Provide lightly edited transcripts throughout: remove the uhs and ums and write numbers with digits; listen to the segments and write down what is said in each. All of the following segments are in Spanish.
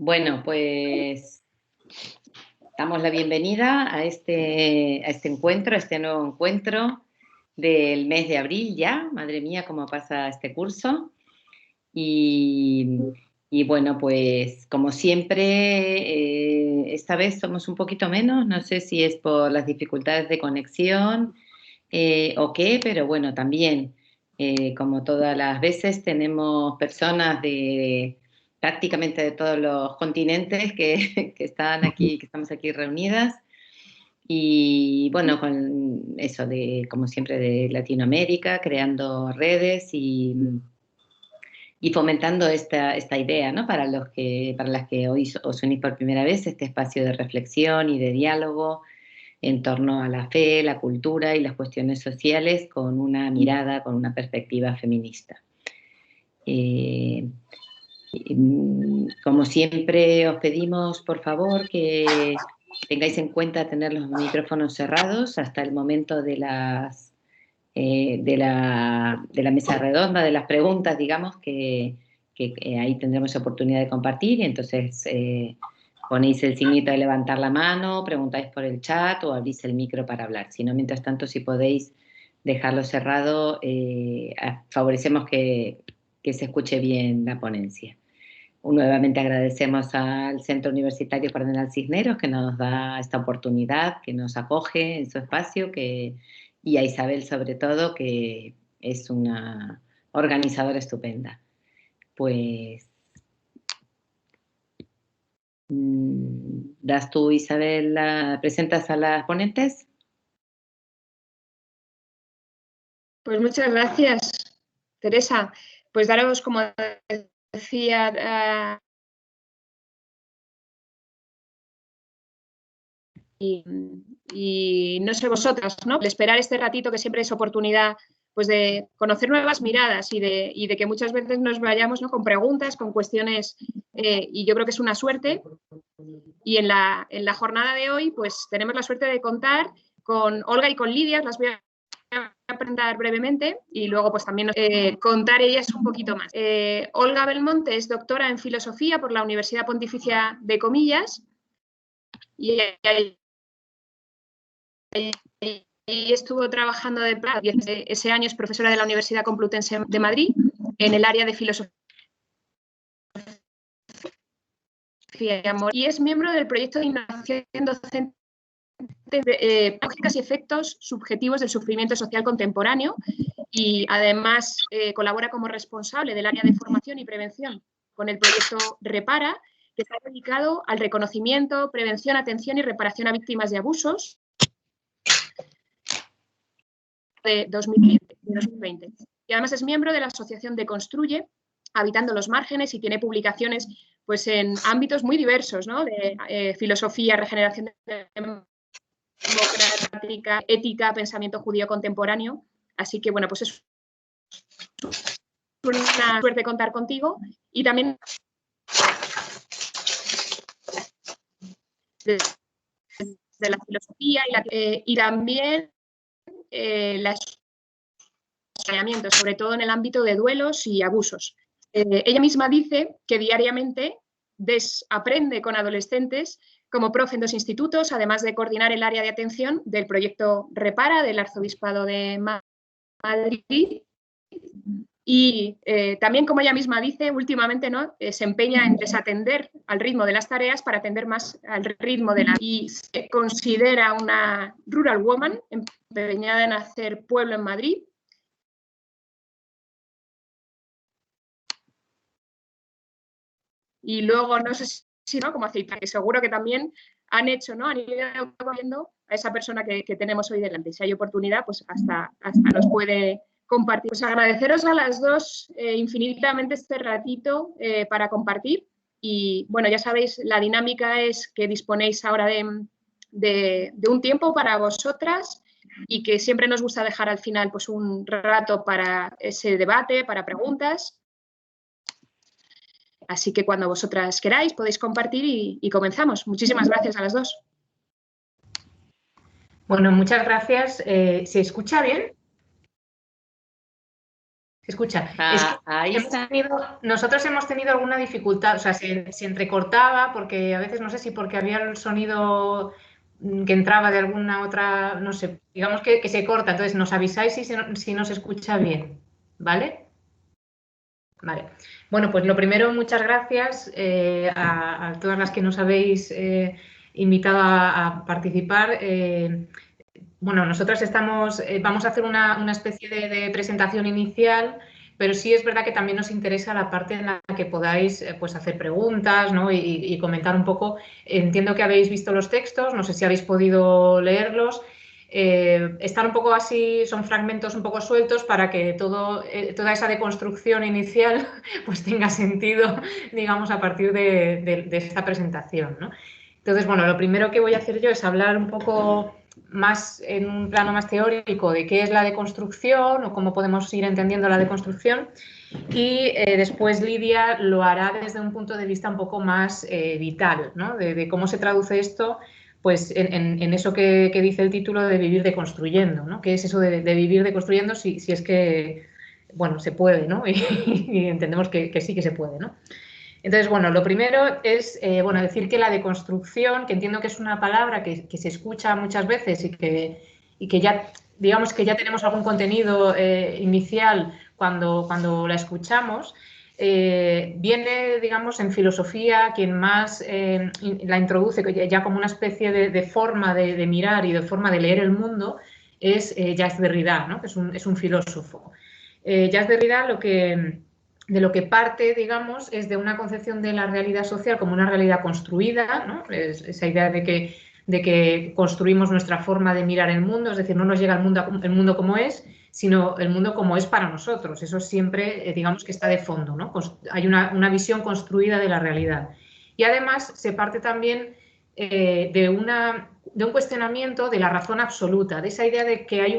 Bueno, pues damos la bienvenida a este encuentro, a este nuevo encuentro del mes de abril ya. Madre mía, cómo pasa este curso. Y bueno, pues como siempre, esta vez somos un poquito menos. No sé si es por las dificultades de conexión o qué, pero bueno, también, como todas las veces, tenemos personas de prácticamente de todos los continentes que están aquí, que estamos aquí reunidas. Y bueno, con eso de, como siempre, de Latinoamérica, creando redes y fomentando esta idea, ¿no? Para las que hoy os unís por primera vez, este espacio de reflexión y de diálogo en torno a la fe, la cultura y las cuestiones sociales con una mirada, con una perspectiva feminista. Como siempre os pedimos, por favor, que tengáis en cuenta tener los micrófonos cerrados hasta el momento de de la mesa redonda, de las preguntas, digamos, que ahí tendremos oportunidad de compartir, y entonces ponéis el signito de levantar la mano, preguntáis por el chat o abrís el micro para hablar. Si no, mientras tanto, si podéis dejarlo cerrado, favorecemos que se escuche bien la ponencia. Nuevamente agradecemos al Centro Universitario Cardenal Cisneros, que nos da esta oportunidad, que nos acoge en su espacio, y a Isabel sobre todo, que es una organizadora estupenda. Pues, ¿das tú, Isabel, presentas a las ponentes? Pues muchas gracias, Teresa. Pues daros, como decía, y no sé vosotras, ¿no? El esperar este ratito, que siempre es oportunidad pues de conocer nuevas miradas y de que muchas veces nos vayamos, ¿no?, con preguntas, con cuestiones, y yo creo que es una suerte. Y en la jornada de hoy pues tenemos la suerte de contar con Olga y con Lidia. Las voy a presentar brevemente y luego pues también contar ellas un poquito más. Olga Belmonte es doctora en Filosofía por la Universidad Pontificia de Comillas y estuvo trabajando ese año, es profesora de la Universidad Complutense de Madrid en el área de Filosofía y es miembro del proyecto de innovación docente prácticas y efectos subjetivos del sufrimiento social contemporáneo, y además colabora como responsable del área de formación y prevención con el proyecto Repara, que está dedicado al reconocimiento, prevención, atención y reparación a víctimas de abusos de 2020. Y además es miembro de la asociación Deconstruye, Habitando los Márgenes, y tiene publicaciones pues en ámbitos muy diversos, ¿no?, de filosofía, regeneración democrática, ética, pensamiento judío contemporáneo. Así que, bueno, pues es una suerte contar contigo. Y también de la filosofía y también sobre todo en el ámbito de duelos y abusos. Ella misma dice que diariamente aprende con adolescentes como profe en 2 institutos, además de coordinar el área de atención del proyecto Repara del Arzobispado de Madrid. Y también, como ella misma dice, últimamente, ¿no?, se empeña en desatender al ritmo de las tareas para atender más al ritmo de la... Y se considera una rural woman empeñada en hacer pueblo en Madrid. Y luego, no sé si, ¿no?, como aceitar, que seguro que también han hecho, ¿no?, han ido viendo a esa persona que tenemos hoy delante. Y si hay oportunidad, pues hasta nos puede compartir. Pues agradeceros a las dos infinitamente este ratito para compartir. Y bueno, ya sabéis, la dinámica es que disponéis ahora de un tiempo para vosotras, y que siempre nos gusta dejar al final pues un rato para ese debate, para preguntas. Así que cuando vosotras queráis podéis compartir y comenzamos. Muchísimas gracias a las dos. Bueno, muchas gracias. ¿Se escucha bien? Escucha, es que ahí está. nosotros hemos tenido alguna dificultad, o sea, se entrecortaba porque a veces no sé si porque había el sonido que entraba de alguna otra, no sé, digamos que se corta, entonces nos avisáis si no se escucha bien, ¿vale? Vale. Bueno, pues lo primero, muchas gracias a todas las que nos habéis invitado a participar. Bueno, nosotros vamos a hacer una especie de presentación inicial, pero sí es verdad que también nos interesa la parte en la que podáis pues hacer preguntas, ¿no? y comentar un poco. Entiendo que habéis visto los textos, no sé si habéis podido leerlos. Están un poco así, son fragmentos un poco sueltos para que toda esa deconstrucción inicial pues tenga sentido, digamos, a partir de esta presentación, ¿no? Entonces, bueno, lo primero que voy a hacer yo es hablar un poco más en un plano más teórico de qué es la deconstrucción o cómo podemos ir entendiendo la deconstrucción, y después Lidia lo hará desde un punto de vista un poco más vital, ¿no? De cómo se traduce esto pues en eso que dice el título de vivir deconstruyendo, ¿no? ¿Qué es eso de vivir deconstruyendo si es que, bueno, se puede, ¿no? Y entendemos que sí que se puede, ¿no? Entonces, bueno, lo primero es bueno, decir que la deconstrucción, que entiendo que es una palabra que se escucha muchas veces y que ya, digamos que ya tenemos algún contenido inicial cuando la escuchamos, viene, digamos, en filosofía, quien más la introduce ya como una especie de forma de mirar y de forma de leer el mundo, es Jacques Derrida, ¿no? Que es un filósofo. Jacques Derrida de lo que parte, digamos, es de una concepción de la realidad social como una realidad construida, ¿no? Esa idea de que construimos nuestra forma de mirar el mundo, es decir, no nos llega el mundo como es, sino el mundo como es para nosotros. Eso siempre, digamos, que está de fondo, ¿no? Hay una visión construida de la realidad. Y además se parte también de un cuestionamiento de la razón absoluta, de esa idea de que hay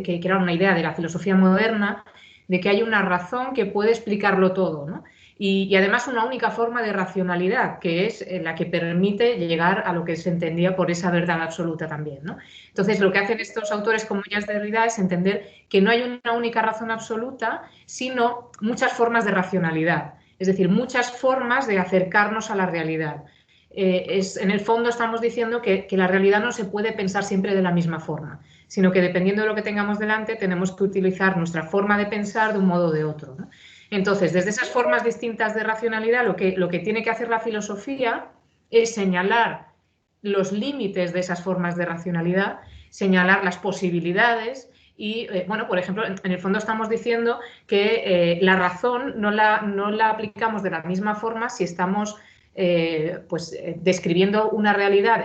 que era una idea de la filosofía moderna, de que hay una razón que puede explicarlo todo, ¿no? Y además una única forma de racionalidad, que es la que permite llegar a lo que se entendía por esa verdad absoluta también, ¿no? Entonces, lo que hacen estos autores como Jacques Derrida es entender que no hay una única razón absoluta, sino muchas formas de racionalidad, es decir, muchas formas de acercarnos a la realidad. En el fondo estamos diciendo que la realidad no se puede pensar siempre de la misma forma, sino que dependiendo de lo que tengamos delante tenemos que utilizar nuestra forma de pensar de un modo o de otro, ¿no? Entonces, desde esas formas distintas de racionalidad, lo que tiene que hacer la filosofía es señalar los límites de esas formas de racionalidad, señalar las posibilidades y, bueno, por ejemplo, en el fondo estamos diciendo que la razón no la aplicamos de la misma forma si estamos describiendo una realidad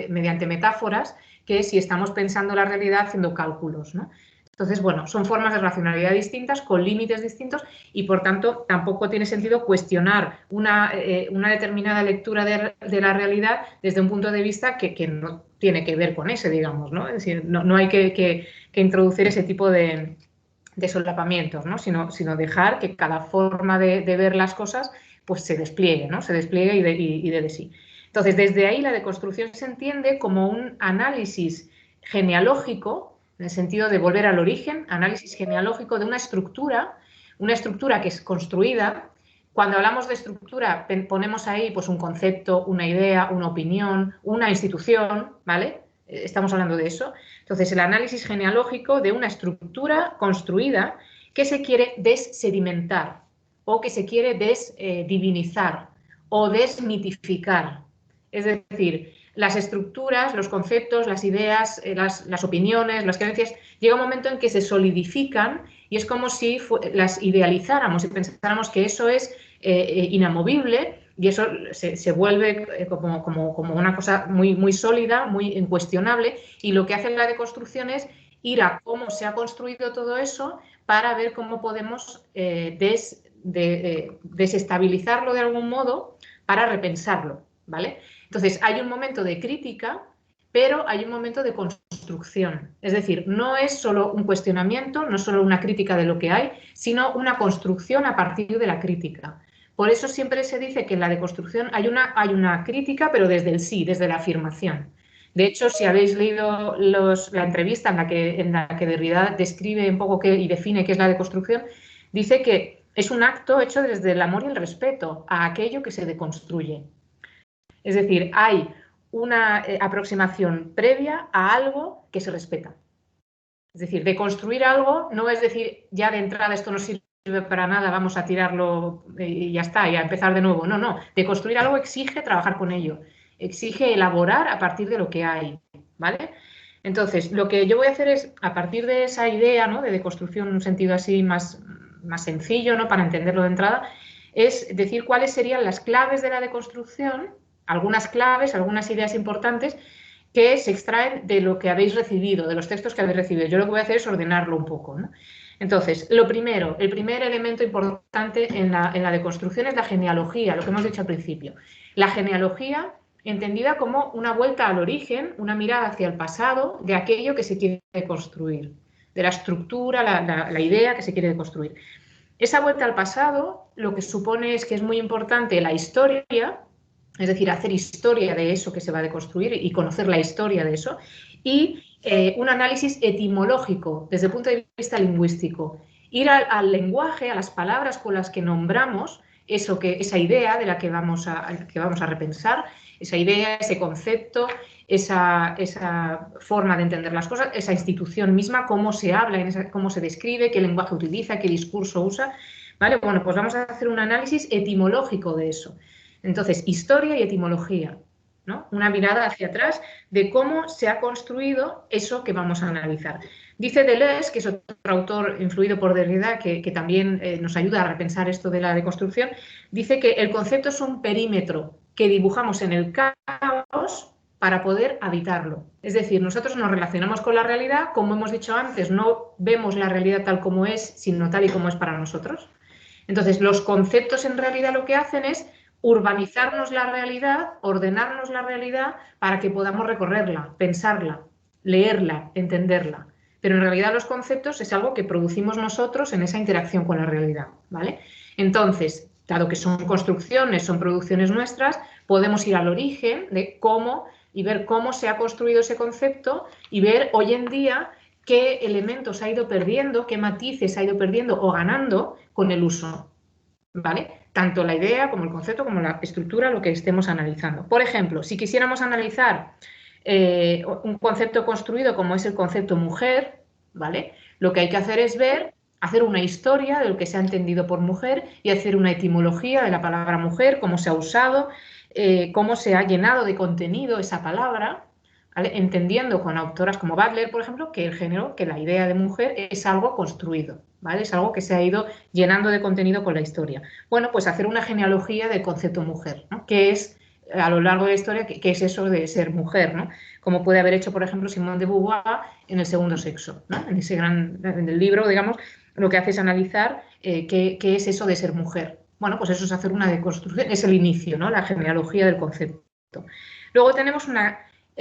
mediante metáforas, que si estamos pensando la realidad haciendo cálculos, ¿no? Entonces, bueno, son formas de racionalidad distintas, con límites distintos, y por tanto tampoco tiene sentido cuestionar una determinada lectura de la realidad desde un punto de vista que no tiene que ver con ese, digamos, ¿no? Es decir, no hay que introducir ese tipo de solapamientos, ¿no? Sino dejar que cada forma de ver las cosas pues se despliegue, ¿no? Se despliegue y dé de sí. Entonces, desde ahí la deconstrucción se entiende como un análisis genealógico, en el sentido de volver al origen, análisis genealógico de una estructura que es construida. Cuando hablamos de estructura, ponemos ahí pues un concepto, una idea, una opinión, una institución, ¿vale? Estamos hablando de eso. Entonces, el análisis genealógico de una estructura construida que se quiere dessedimentar o que se quiere desdivinizar o desmitificar. Es decir, las estructuras, los conceptos, las ideas, las opiniones, las creencias, llega un momento en que se solidifican y es como si las idealizáramos y pensáramos que eso es inamovible y eso se vuelve como una cosa muy, muy sólida, muy incuestionable, y lo que hace la deconstrucción es ir a cómo se ha construido todo eso para ver cómo podemos desestabilizarlo de algún modo para repensarlo, ¿vale? Entonces, hay un momento de crítica, pero hay un momento de construcción. Es decir, no es solo un cuestionamiento, no es solo una crítica de lo que hay, sino una construcción a partir de la crítica. Por eso siempre se dice que en la deconstrucción hay una crítica, pero desde el sí, desde la afirmación. De hecho, si habéis leído la entrevista en la que Derrida describe un poco y define qué es la deconstrucción, Dice que es un acto hecho desde el amor y el respeto a aquello que se deconstruye. Es decir, hay una aproximación previa a algo que se respeta. Es decir, deconstruir algo no es decir, ya de entrada esto no sirve para nada, vamos a tirarlo y ya está, y a empezar de nuevo. No, no. Deconstruir algo exige trabajar con ello, exige elaborar a partir de lo que hay, ¿vale? Entonces, lo que yo voy a hacer es, a partir de esa idea, ¿no?, de deconstrucción en un sentido así más sencillo, ¿no?, para entenderlo de entrada, es decir cuáles serían las claves de la deconstrucción, algunas claves, algunas ideas importantes que se extraen de lo que habéis recibido, de los textos que habéis recibido. Yo lo que voy a hacer es ordenarlo un poco, ¿no? Entonces, lo primero, el primer elemento importante en la deconstrucción es la genealogía, lo que hemos dicho al principio. La genealogía entendida como una vuelta al origen, una mirada hacia el pasado de aquello que se quiere construir, de la estructura, la idea que se quiere construir. Esa vuelta al pasado lo que supone es que es muy importante la historia, es decir, hacer historia de eso que se va a deconstruir y conocer la historia de eso, y un análisis etimológico desde el punto de vista lingüístico. Ir al lenguaje, a las palabras con las que nombramos esa idea de la que vamos a repensar, esa idea, ese concepto, esa forma de entender las cosas, esa institución misma, cómo se habla, cómo se describe, qué lenguaje utiliza, qué discurso usa, ¿vale? Bueno, pues vamos a hacer un análisis etimológico de eso. Entonces, historia y etimología, ¿no? Una mirada hacia atrás de cómo se ha construido eso que vamos a analizar. Dice Deleuze, que es otro autor influido por Derrida, que también nos ayuda a repensar esto de la deconstrucción, dice que el concepto es un perímetro que dibujamos en el caos para poder habitarlo. Es decir, nosotros nos relacionamos con la realidad, como hemos dicho antes, no vemos la realidad tal como es, sino tal y como es para nosotros. Entonces, los conceptos en realidad lo que hacen es urbanizarnos la realidad, ordenarnos la realidad para que podamos recorrerla, pensarla, leerla, entenderla. Pero en realidad los conceptos es algo que producimos nosotros en esa interacción con la realidad, ¿vale? Entonces, dado que son construcciones, son producciones nuestras, podemos ir al origen de cómo y ver cómo se ha construido ese concepto y ver hoy en día qué elementos ha ido perdiendo, qué matices ha ido perdiendo o ganando con el uso, ¿vale? Tanto la idea como el concepto como la estructura, lo que estemos analizando. Por ejemplo, si quisiéramos analizar un concepto construido como es el concepto mujer, ¿vale? Lo que hay que hacer es hacer una historia de lo que se ha entendido por mujer y hacer una etimología de la palabra mujer, cómo se ha usado, cómo se ha llenado de contenido esa palabra, ¿vale? Entendiendo con autoras como Butler, por ejemplo, que el género, que la idea de mujer es algo construido, ¿vale? Es algo que se ha ido llenando de contenido con la historia. Bueno, pues hacer una genealogía del concepto mujer, ¿no? ¿Qué es a lo largo de la historia, qué es eso de ser mujer, ¿no? Como puede haber hecho, por ejemplo, Simone de Beauvoir en El segundo sexo, ¿no? En el libro, digamos, lo que hace es analizar qué es eso de ser mujer. Bueno, pues eso es hacer una deconstrucción, es el inicio, ¿no? La genealogía del concepto. Luego tenemos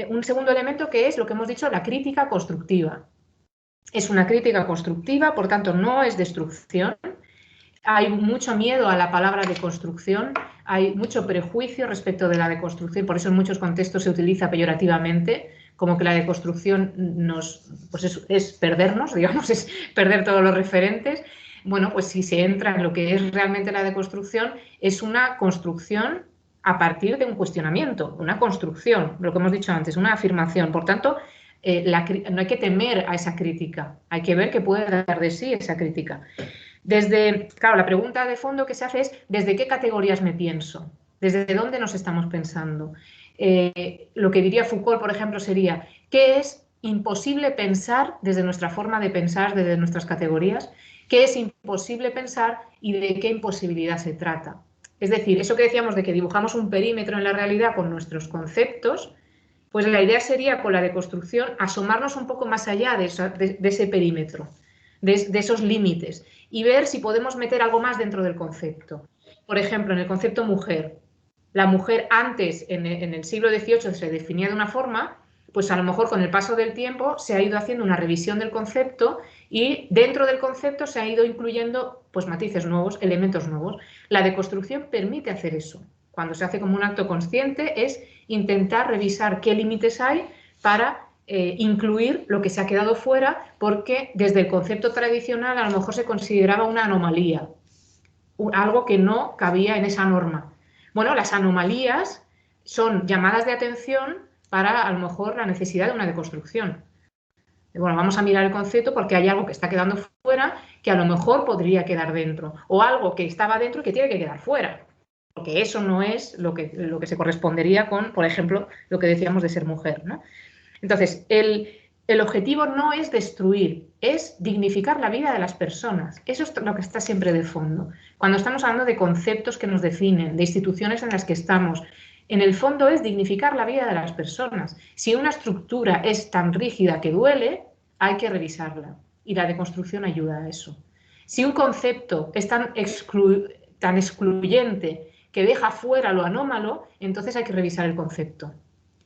un segundo elemento que es lo que hemos dicho, la crítica constructiva. Es una crítica constructiva, por tanto no es destrucción. Hay mucho miedo a la palabra deconstrucción, hay mucho prejuicio respecto de la deconstrucción, por eso en muchos contextos se utiliza peyorativamente, como que la deconstrucción pues es perdernos, digamos, es perder todos los referentes. Bueno, pues si se entra en lo que es realmente la deconstrucción, es una construcción a partir de un cuestionamiento, una construcción, lo que hemos dicho antes, una afirmación. Por tanto, no hay que temer a esa crítica, hay que ver qué puede dar de sí esa crítica. Claro, la pregunta de fondo que se hace es ¿desde qué categorías me pienso? ¿Desde dónde nos estamos pensando? Lo que diría Foucault, por ejemplo, sería ¿qué es imposible pensar desde nuestra forma de pensar, desde nuestras categorías? ¿Qué es imposible pensar y de qué imposibilidad se trata? Es decir, eso que decíamos de que dibujamos un perímetro en la realidad con nuestros conceptos, pues la idea sería con la deconstrucción asomarnos un poco más allá de ese perímetro, de esos límites y ver si podemos meter algo más dentro del concepto. Por ejemplo, en el concepto mujer, la mujer antes, en el siglo XVIII, se definía de una forma, pues a lo mejor con el paso del tiempo se ha ido haciendo una revisión del concepto y dentro del concepto se ha ido incluyendo pues matices nuevos, elementos nuevos. La deconstrucción permite hacer eso. Cuando se hace como un acto consciente es intentar revisar qué límites hay para incluir lo que se ha quedado fuera porque desde el concepto tradicional a lo mejor se consideraba una anomalía, algo que no cabía en esa norma. Bueno, las anomalías son llamadas de atención para a lo mejor la necesidad de una deconstrucción. Bueno, vamos a mirar el concepto porque hay algo que está quedando fuera que a lo mejor podría quedar dentro, o algo que estaba dentro y que tiene que quedar fuera, porque eso no es lo que se correspondería con, por ejemplo, lo que decíamos de ser mujer, ¿no? Entonces, el objetivo no es destruir, es dignificar la vida de las personas. Eso es lo que está siempre de fondo. Cuando estamos hablando de conceptos que nos definen, de instituciones en las que estamos, en el fondo es dignificar la vida de las personas. Si una estructura es tan rígida que duele, hay que revisarla. Y la deconstrucción ayuda a eso. Si un concepto es tan excluyente que deja fuera lo anómalo, entonces hay que revisar el concepto.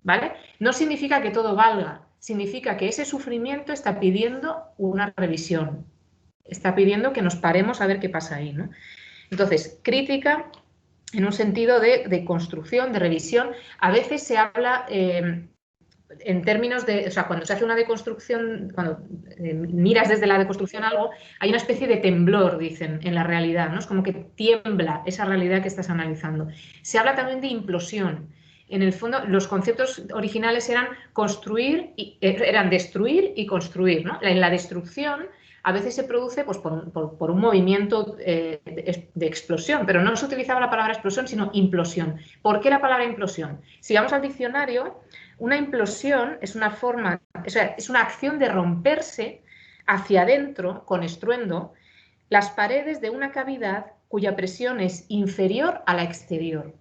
¿Vale? No significa que todo valga, significa que ese sufrimiento está pidiendo una revisión. Está pidiendo que nos paremos a ver qué pasa ahí, ¿no? Entonces, crítica en un sentido de construcción, de revisión. A veces se habla en términos de, o sea, cuando se hace una deconstrucción, cuando miras desde la deconstrucción algo, hay una especie de temblor, dicen, en la realidad, ¿no? Es como que tiembla esa realidad que estás analizando. Se habla también de implosión. En el fondo, los conceptos originales eran eran destruir y construir, ¿no? En la destrucción a veces se produce pues, por un movimiento de explosión, pero no se utilizaba la palabra explosión, sino implosión. ¿Por qué la palabra implosión? Si vamos al diccionario, una implosión es una forma, o sea, es una acción de romperse hacia adentro, con estruendo, las paredes de una cavidad cuya presión es inferior a la exterior.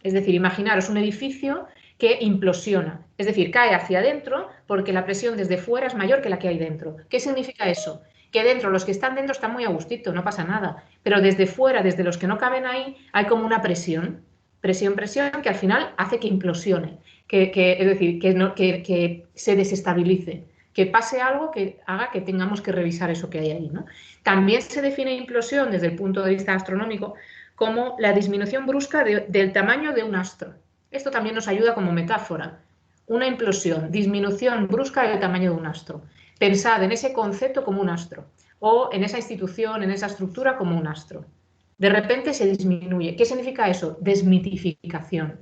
Es decir, imaginaros un edificio que implosiona, es decir, cae hacia adentro porque la presión desde fuera es mayor que la que hay dentro. ¿Qué significa eso? Que dentro, los que están dentro están muy a gustito, no pasa nada, pero desde fuera, desde los que no caben ahí, hay como una presión, que al final hace que implosione, es decir, que se desestabilice, que pase algo que haga que tengamos que revisar eso que hay ahí, ¿no? También se define implosión desde el punto de vista astronómico como la disminución brusca del tamaño de un astro. Esto también nos ayuda como metáfora. Una implosión, disminución brusca del tamaño de un astro. Pensad en ese concepto como un astro, o en esa institución, en esa estructura como un astro. De repente se disminuye. ¿Qué significa eso? Desmitificación,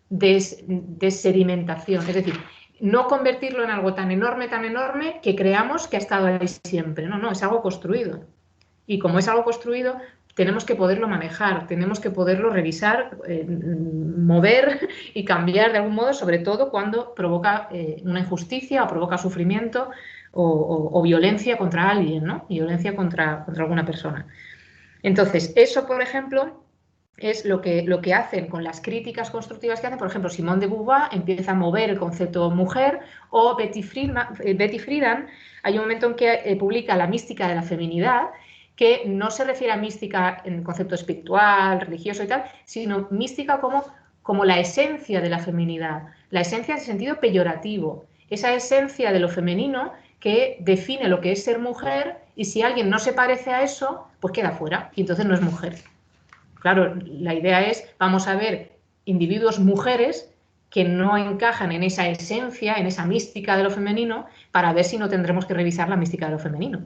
desedimentación. Es decir, no convertirlo en algo tan enorme que creamos que ha estado ahí siempre. No, no, es algo construido. Y como es algo construido, tenemos que poderlo manejar, tenemos que poderlo revisar, mover y cambiar de algún modo, sobre todo cuando provoca una injusticia o provoca sufrimiento o violencia contra alguien, ¿no? Violencia contra alguna persona. Entonces, eso, por ejemplo, es lo que hacen con las críticas constructivas que hacen. Por ejemplo, Simone de Beauvoir empieza a mover el concepto mujer, o Betty Friedan, hay un momento en que publica La mística de la feminidad, que no se refiere a mística en el concepto espiritual, religioso y tal, sino mística como la esencia de la feminidad, la esencia en sentido peyorativo, esa esencia de lo femenino que define lo que es ser mujer, y si alguien no se parece a eso, pues queda fuera y entonces no es mujer. Claro, la idea es, vamos a ver individuos mujeres que no encajan en esa esencia, en esa mística de lo femenino, para ver si no tendremos que revisar la mística de lo femenino.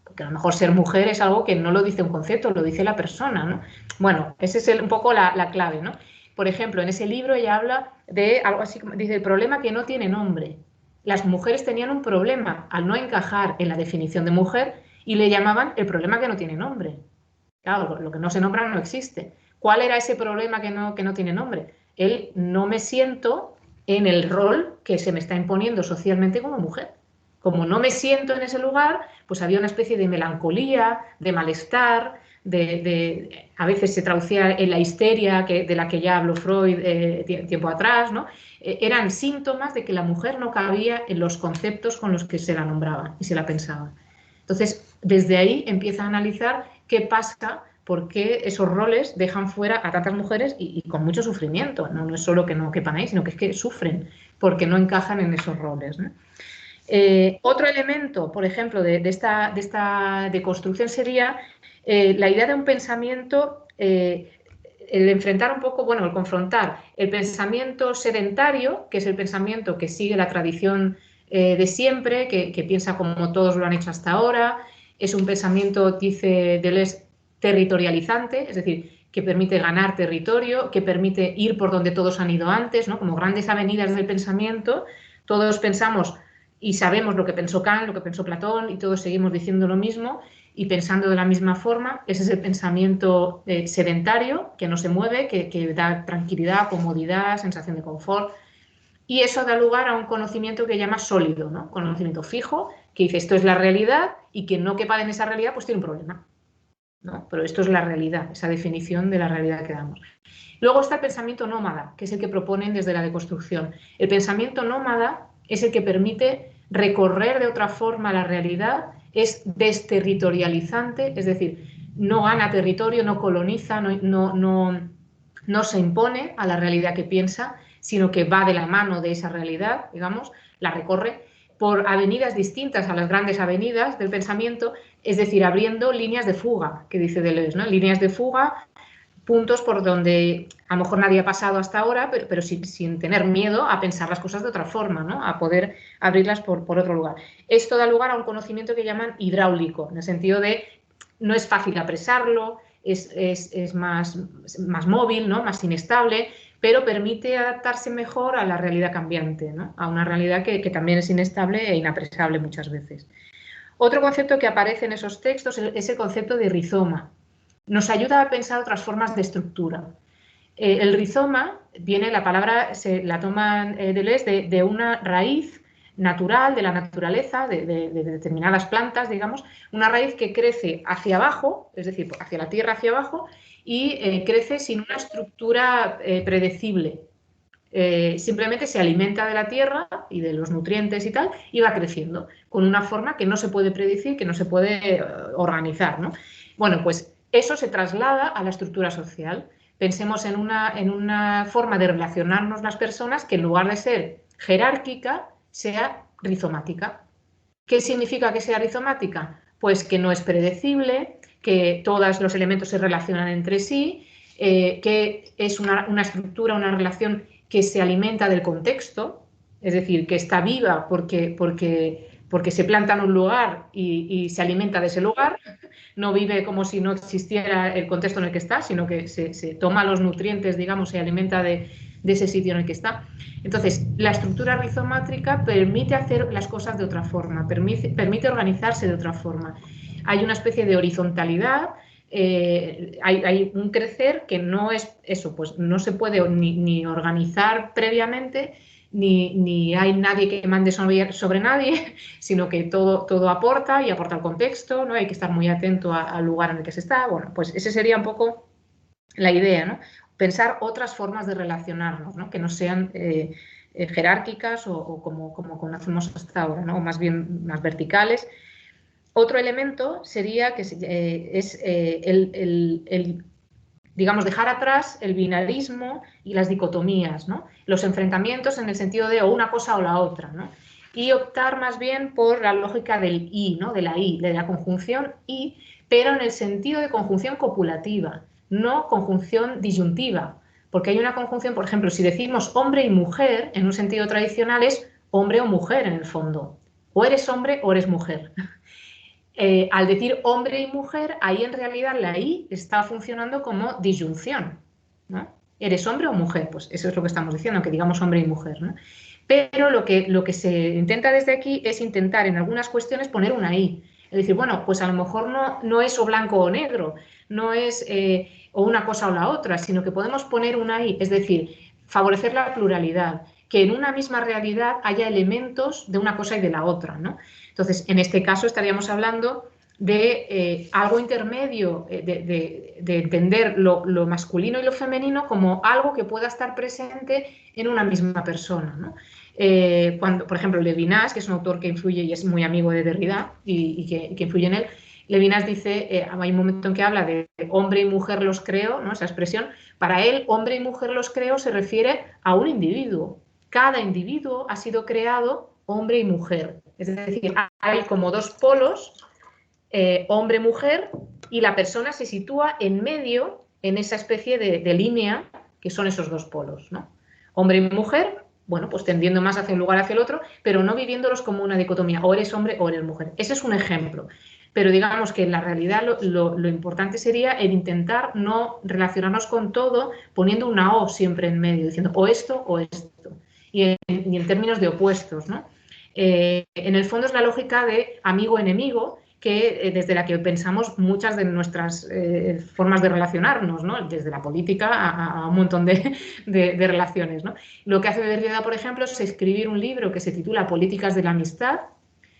Porque a lo mejor ser mujer es algo que no lo dice un concepto, lo dice la persona, ¿no? Bueno, esa es un poco la clave, ¿no? Por ejemplo, en ese libro ella habla de algo así, dice, el problema que no tiene nombre. Las mujeres tenían un problema al no encajar en la definición de mujer y le llamaban el problema que no tiene nombre. Claro, lo que no se nombra no existe. ¿Cuál era ese problema que no tiene nombre? El no me siento en el rol que se me está imponiendo socialmente como mujer. Como no me siento en ese lugar, pues había una especie de melancolía, de malestar, a veces se traducía en la histeria de la que ya habló Freud tiempo atrás, ¿no? Eran síntomas de que la mujer no cabía en los conceptos con los que se la nombraba y se la pensaba. Entonces, desde ahí empieza a analizar qué pasa, por qué esos roles dejan fuera a tantas mujeres y con mucho sufrimiento. No es solo que no quepan ahí, sino que es que sufren porque no encajan en esos roles, ¿no? Otro elemento, por ejemplo, de esta deconstrucción sería la idea de un pensamiento el enfrentar un poco, bueno, el confrontar el pensamiento sedentario, que es el pensamiento que sigue la tradición de siempre, que piensa como todos lo han hecho hasta ahora, es un pensamiento, dice Deleuze, territorializante, es decir, que permite ganar territorio, que permite ir por donde todos han ido antes, ¿no? Como grandes avenidas del pensamiento, todos pensamos y sabemos lo que pensó Kant, lo que pensó Platón, y todos seguimos diciendo lo mismo y pensando de la misma forma. Ese es el pensamiento sedentario, que no se mueve, que da tranquilidad, comodidad, sensación de confort. Y eso da lugar a un conocimiento que llama sólido, ¿no? Conocimiento fijo, que dice esto es la realidad y quien no quepa en esa realidad pues tiene un problema, ¿no? Pero esto es la realidad, esa definición de la realidad que damos. Luego está el pensamiento nómada, que es el que proponen desde la deconstrucción. El pensamiento nómada es el que permite recorrer de otra forma la realidad, es desterritorializante, es decir, no gana territorio, no coloniza, no se impone a la realidad que piensa, sino que va de la mano de esa realidad, digamos, la recorre por avenidas distintas a las grandes avenidas del pensamiento, es decir, abriendo líneas de fuga, que dice Deleuze, ¿no? Líneas de fuga, puntos por donde a lo mejor nadie ha pasado hasta ahora, pero sin tener miedo a pensar las cosas de otra forma, ¿no? A poder abrirlas por otro lugar. Esto da lugar a un conocimiento que llaman hidráulico, en el sentido de no es fácil apresarlo, es más móvil, ¿no? Más inestable, pero permite adaptarse mejor a la realidad cambiante, ¿no? A una realidad que también es inestable e inapresable muchas veces. Otro concepto que aparece en esos textos es el concepto de rizoma. Nos ayuda a pensar otras formas de estructura. El rizoma viene, la palabra se la toman Deleuze de una raíz natural de la naturaleza, de determinadas plantas, digamos, una raíz que crece hacia abajo, es decir, hacia la tierra hacia abajo, y crece sin una estructura predecible. Simplemente se alimenta de la tierra y de los nutrientes y tal, y va creciendo con una forma que no se puede predecir, que no se puede organizar, ¿no? Bueno, pues eso se traslada a la estructura social. Pensemos en una forma de relacionarnos las personas que en lugar de ser jerárquica, sea rizomática. ¿Qué significa que sea rizomática? Pues que no es predecible, que todos los elementos se relacionan entre sí, que es una estructura, una relación que se alimenta del contexto, es decir, que está viva porque se planta en un lugar y se alimenta de ese lugar, no vive como si no existiera el contexto en el que está, sino que se toma los nutrientes, digamos, se alimenta de ese sitio en el que está. Entonces, la estructura rizomátrica permite hacer las cosas de otra forma, permite organizarse de otra forma. Hay una especie de horizontalidad, hay un crecer que no es eso, pues no se puede ni organizar previamente, ni hay nadie que mande sobre nadie, sino que todo aporta y aporta al contexto, ¿no? Hay que estar muy atento al lugar en el que se está. Bueno, pues esa sería un poco la idea, ¿no? Pensar otras formas de relacionarnos, ¿no? Que no sean jerárquicas o como conocemos hasta ahora, ¿no? O más bien más verticales. Otro elemento sería que es digamos, dejar atrás el binarismo y las dicotomías, ¿no? Los enfrentamientos en el sentido de o una cosa o la otra, ¿no? Y optar más bien por la lógica del y, ¿no? De la conjunción y, pero en el sentido de conjunción copulativa, no conjunción disyuntiva, porque hay una conjunción, por ejemplo, si decimos hombre y mujer, en un sentido tradicional es hombre o mujer en el fondo, o eres hombre o eres mujer. Al decir hombre y mujer, ahí en realidad la I está funcionando como disyunción, ¿no? ¿Eres hombre o mujer? Pues eso es lo que estamos diciendo, que digamos hombre y mujer, ¿no? Pero lo que se intenta desde aquí es intentar en algunas cuestiones poner una I. Es decir, bueno, pues a lo mejor no es o blanco o negro, no es o una cosa o la otra, sino que podemos poner una I, es decir, favorecer la pluralidad, que en una misma realidad haya elementos de una cosa y de la otra, ¿no? Entonces, en este caso estaríamos hablando de algo intermedio, de entender lo masculino y lo femenino como algo que pueda estar presente en una misma persona, ¿no? Cuando, por ejemplo, Levinas, que es un autor que influye y es muy amigo de Derrida y que influye en él, Levinas dice, hay un momento en que habla de hombre y mujer los creo, ¿no? Esa expresión, para él hombre y mujer los creo se refiere a un individuo. Cada individuo ha sido creado hombre y mujer. Es decir, hay como dos polos, hombre-mujer, y la persona se sitúa en medio en esa especie de línea que son esos dos polos, ¿no? Hombre y mujer, bueno, pues tendiendo más hacia un lugar hacia el otro, pero no viviéndolos como una dicotomía, o eres hombre o eres mujer. Ese es un ejemplo. Pero digamos que en la realidad lo importante sería el intentar no relacionarnos con todo poniendo una O siempre en medio, diciendo o esto o esto. Y en términos de opuestos, ¿no? En el fondo es la lógica de amigo-enemigo, que desde la que pensamos muchas de nuestras formas de relacionarnos, ¿no? Desde la política a un montón de relaciones, ¿no? Lo que hace Derrida, por ejemplo, es escribir un libro que se titula Políticas de la amistad,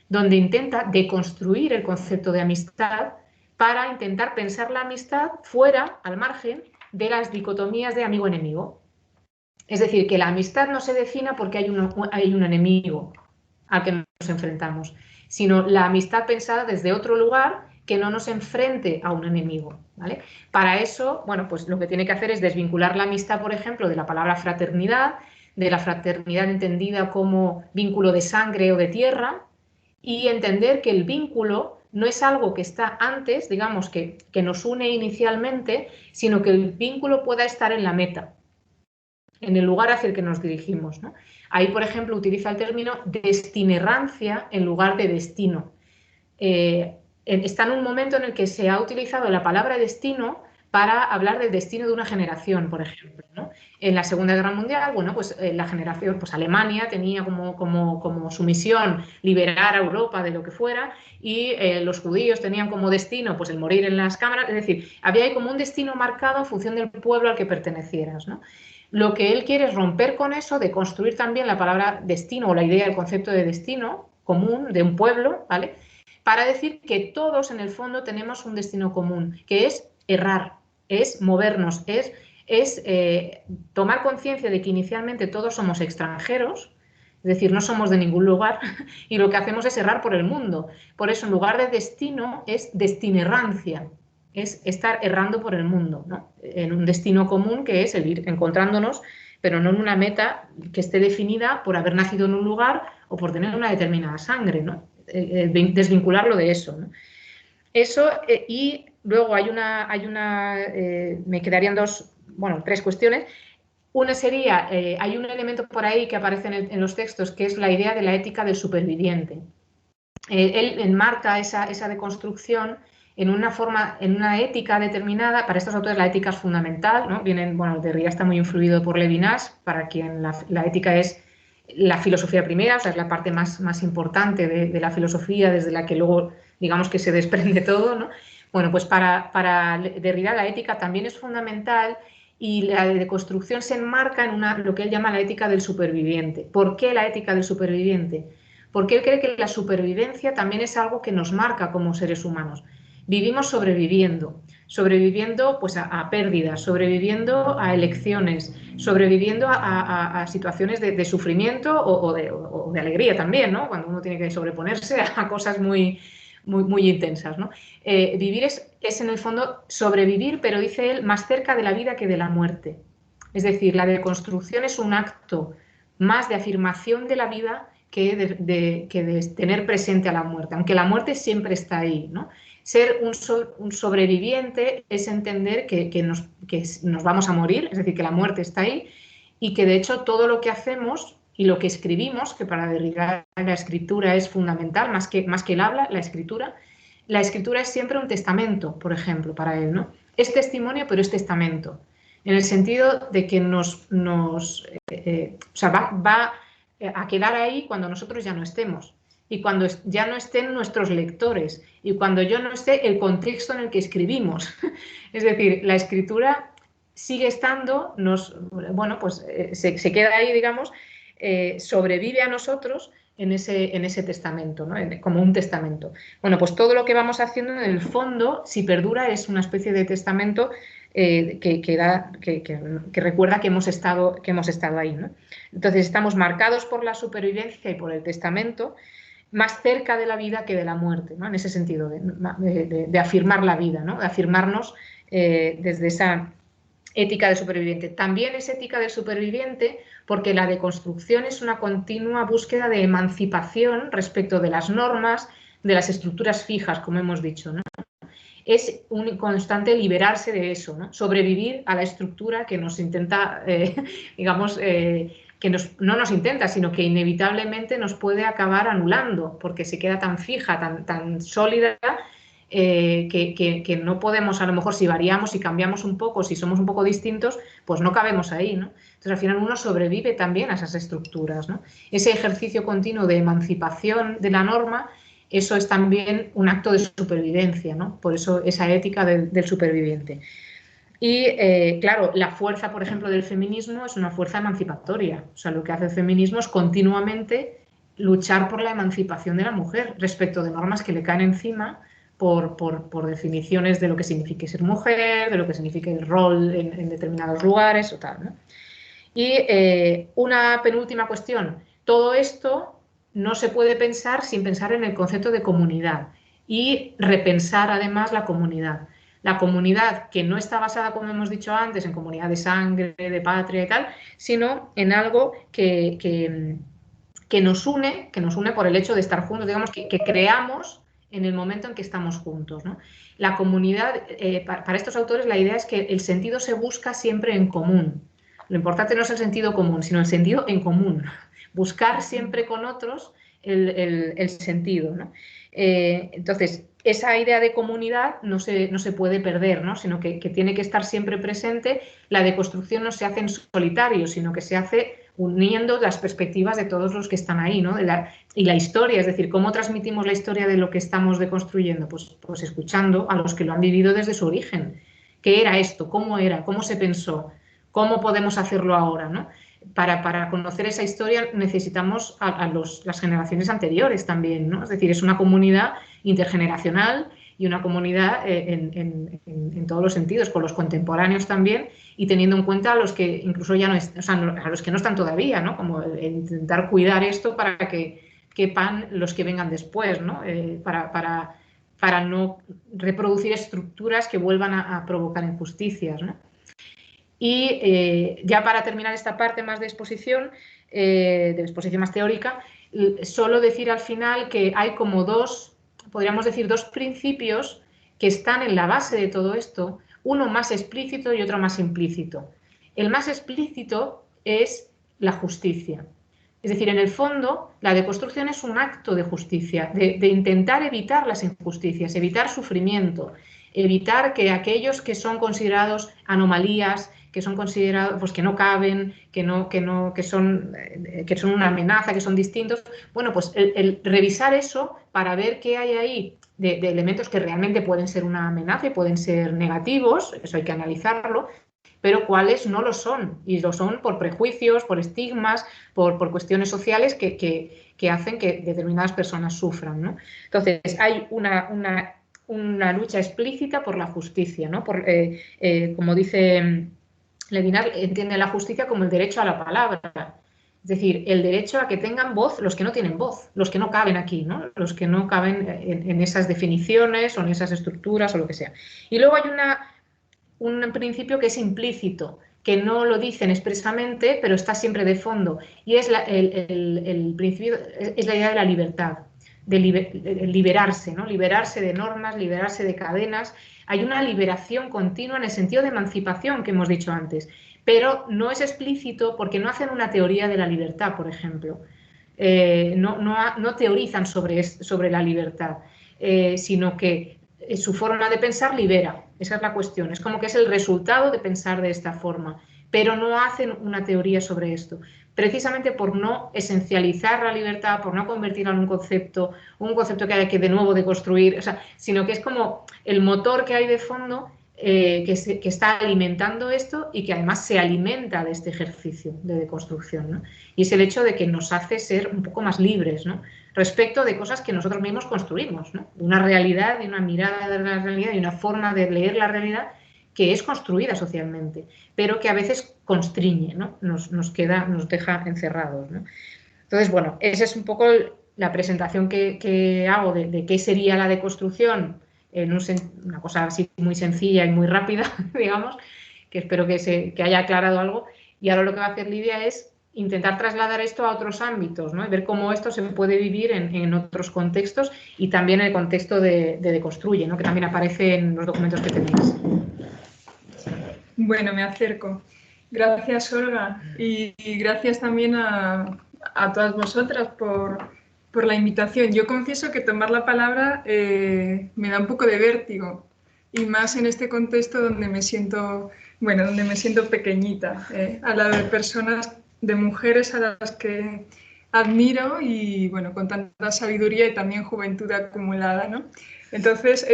donde intenta deconstruir el concepto de amistad para intentar pensar la amistad fuera, al margen, de las dicotomías de amigo-enemigo. Es decir, que la amistad no se defina porque hay un enemigo al que nos enfrentamos, sino la amistad pensada desde otro lugar que no nos enfrente a un enemigo, ¿vale? Para eso, bueno, pues lo que tiene que hacer es desvincular la amistad, por ejemplo, de la palabra fraternidad, de la fraternidad entendida como vínculo de sangre o de tierra, y entender que el vínculo no es algo que está antes, digamos, que nos une inicialmente, sino que el vínculo pueda estar en la meta, en el lugar hacia el que nos dirigimos, ¿no? Ahí, por ejemplo, utiliza el término destinerrancia en lugar de destino. Está en un momento en el que se ha utilizado la palabra destino para hablar del destino de una generación, por ejemplo, ¿no? En la Segunda Guerra Mundial, bueno, pues la generación, pues Alemania tenía como su misión liberar a Europa de lo que fuera, y los judíos tenían como destino pues el morir en las cámaras, es decir, había ahí como un destino marcado en función del pueblo al que pertenecieras, ¿no? Lo que él quiere es romper con eso, de construir también la palabra destino o la idea, el concepto de destino común de un pueblo, ¿vale? Para decir que todos en el fondo tenemos un destino común, que es errar, es movernos, es tomar conciencia de que inicialmente todos somos extranjeros, es decir, no somos de ningún lugar, y lo que hacemos es errar por el mundo. Por eso, en lugar de destino, es destinerrancia, es estar errando por el mundo, ¿no? En un destino común que es el ir encontrándonos, pero no en una meta que esté definida por haber nacido en un lugar o por tener una determinada sangre, ¿no? Desvincularlo de eso, ¿no? Eso, y luego me quedarían tres cuestiones. Una sería, hay un elemento por ahí que aparece en los textos, que es la idea de la ética del superviviente. Él enmarca esa deconstrucción en una ética determinada. Para estos autores la ética es fundamental, ¿no? Derrida está muy influido por Levinas, para quien la ética es la filosofía primera, o sea, es la parte más importante de la filosofía, desde la que luego, digamos, que se desprende todo, ¿no? Bueno, pues para Derrida la ética también es fundamental, y la deconstrucción se enmarca en lo que él llama la ética del superviviente. ¿Por qué la ética del superviviente? Porque él cree que la supervivencia también es algo que nos marca como seres humanos. Vivimos sobreviviendo pues a pérdidas, sobreviviendo a elecciones, sobreviviendo a situaciones de sufrimiento o de alegría también, ¿no? Cuando uno tiene que sobreponerse a cosas muy intensas, ¿no? Vivir es en el fondo sobrevivir, pero dice él, más cerca de la vida que de la muerte. Es decir, la deconstrucción es un acto más de afirmación de la vida que de tener presente a la muerte, aunque la muerte siempre está ahí, ¿no? Ser un sobreviviente es entender que nos vamos a morir, es decir, que la muerte está ahí, y que de hecho todo lo que hacemos y lo que escribimos, que para Derrida la escritura es fundamental, más que el habla, la escritura es siempre un testamento, por ejemplo, para él, ¿no? Es testimonio, pero es testamento, en el sentido de que va a quedar ahí cuando nosotros ya no estemos, y cuando ya no estén nuestros lectores, y cuando yo no esté el contexto en el que escribimos. Es decir, la escritura sigue estando, se queda ahí, digamos, sobrevive a nosotros en ese testamento, ¿no? Como un testamento. Bueno, pues todo lo que vamos haciendo en el fondo, si perdura, es una especie de testamento que recuerda que hemos estado ahí, ¿no? Entonces estamos marcados por la supervivencia y por el testamento, más cerca de la vida que de la muerte, ¿no? En ese sentido, de afirmar la vida, ¿no? De afirmarnos desde esa ética de superviviente. También es ética de superviviente porque la deconstrucción es una continua búsqueda de emancipación respecto de las normas, de las estructuras fijas, como hemos dicho, ¿no? es un constante liberarse de eso, ¿no? Sobrevivir a la estructura que nos intenta, digamos, que no nos intenta, sino que inevitablemente nos puede acabar anulando, porque se queda tan fija, tan sólida, que no podemos, a lo mejor si variamos, si cambiamos un poco, si somos un poco distintos, pues no cabemos ahí, ¿no? Entonces al final uno sobrevive también a esas estructuras, ¿no? Ese ejercicio continuo de emancipación de la norma, eso es también un acto de supervivencia, ¿no? Por eso esa ética del superviviente. Y claro, la fuerza, por ejemplo, del feminismo es una fuerza emancipatoria. O sea, lo que hace el feminismo es continuamente luchar por la emancipación de la mujer respecto de normas que le caen encima por definiciones de lo que significa ser mujer, de lo que significa el rol en determinados lugares o tal, ¿no? Y una penúltima cuestión. Todo esto no se puede pensar sin pensar en el concepto de comunidad y repensar además la comunidad. La comunidad que no está basada, como hemos dicho antes, en comunidad de sangre, de patria y tal, sino en algo que nos une por el hecho de estar juntos, digamos, que creamos en el momento en que estamos juntos, ¿no? La comunidad, para estos autores la idea es que el sentido se busca siempre en común. Lo importante no es el sentido común, sino el sentido en común. Buscar siempre con otros el sentido, ¿no? Entonces, esa idea de comunidad no se puede perder, ¿no? Sino que tiene que estar siempre presente. La deconstrucción no se hace en solitario, sino que se hace uniendo las perspectivas de todos los que están ahí, ¿no? Y la historia, es decir, ¿cómo transmitimos la historia de lo que estamos deconstruyendo? Pues escuchando a los que lo han vivido desde su origen. ¿Qué era esto? ¿Cómo era? ¿Cómo se pensó? ¿Cómo podemos hacerlo ahora, ¿no? Para conocer esa historia necesitamos a las generaciones anteriores también, ¿no? Es decir, es una comunidad intergeneracional y una comunidad en todos los sentidos, con los contemporáneos también, y teniendo en cuenta a los que incluso ya no, o sea, a los que no están todavía, ¿no? Como el intentar cuidar esto para que quepan los que vengan después, ¿no? Para no reproducir estructuras que vuelvan a provocar injusticias, ¿no? Y ya para terminar esta parte más de exposición más teórica, solo decir al final que hay como podríamos decir, dos principios que están en la base de todo esto, uno más explícito y otro más implícito. El más explícito es la justicia. Es decir, en el fondo, la deconstrucción es un acto de justicia, de intentar evitar las injusticias, evitar sufrimiento, evitar que aquellos que son considerados anomalías, que son considerados, pues que no caben, que son una amenaza, que son distintos. Bueno, pues el revisar eso para ver qué hay ahí de elementos que realmente pueden ser una amenaza y pueden ser negativos, eso hay que analizarlo, pero cuáles no lo son, y lo son por prejuicios, por estigmas, por cuestiones sociales que hacen que determinadas personas sufran, ¿no? Entonces, hay una lucha explícita por la justicia, ¿no? Como dice Levinas, entiende la justicia como el derecho a la palabra, es decir, el derecho a que tengan voz los que no tienen voz, los que no caben aquí, ¿no? Los que no caben en esas definiciones o en esas estructuras o lo que sea. Y luego hay un principio que es implícito, que no lo dicen expresamente, pero está siempre de fondo, y es el principio, es la idea de la libertad, de liberarse, ¿no? Liberarse de normas, liberarse de cadenas. Hay una liberación continua en el sentido de emancipación que hemos dicho antes, pero no es explícito porque no hacen una teoría de la libertad, por ejemplo. No teorizan sobre la libertad, sino que su forma de pensar libera. Esa es la cuestión. Es como que es el resultado de pensar de esta forma, pero no hacen una teoría sobre esto, precisamente por no esencializar la libertad, por no convertirla en un concepto que haya que de nuevo deconstruir, o sea, sino que es como el motor que hay de fondo que está alimentando esto y que además se alimenta de este ejercicio de deconstrucción, ¿no? Y es el hecho de que nos hace ser un poco más libres, ¿no? Respecto de cosas que nosotros mismos construimos, ¿no? Una realidad y una mirada de la realidad y una forma de leer la realidad que es construida socialmente, pero que a veces constriñe, ¿no? Nos deja encerrados, ¿no? Entonces, bueno, esa es un poco la presentación que hago de qué sería la deconstrucción en una cosa así muy sencilla y muy rápida, digamos, que espero que haya aclarado algo. Y ahora lo que va a hacer Lidia es intentar trasladar esto a otros ámbitos, ¿no? Y ver cómo esto se puede vivir en otros contextos y también en el contexto de Deconstruye, ¿no? Que también aparece en los documentos que tenéis. Bueno, me acerco. Gracias, Olga, y gracias también a todas vosotras por la invitación. Yo confieso que tomar la palabra me da un poco de vértigo, y más en este contexto donde me siento, bueno, donde me siento pequeñita, al lado de personas, de mujeres a las que admiro y, bueno, con tanta sabiduría y también juventud acumulada, ¿no? Entonces,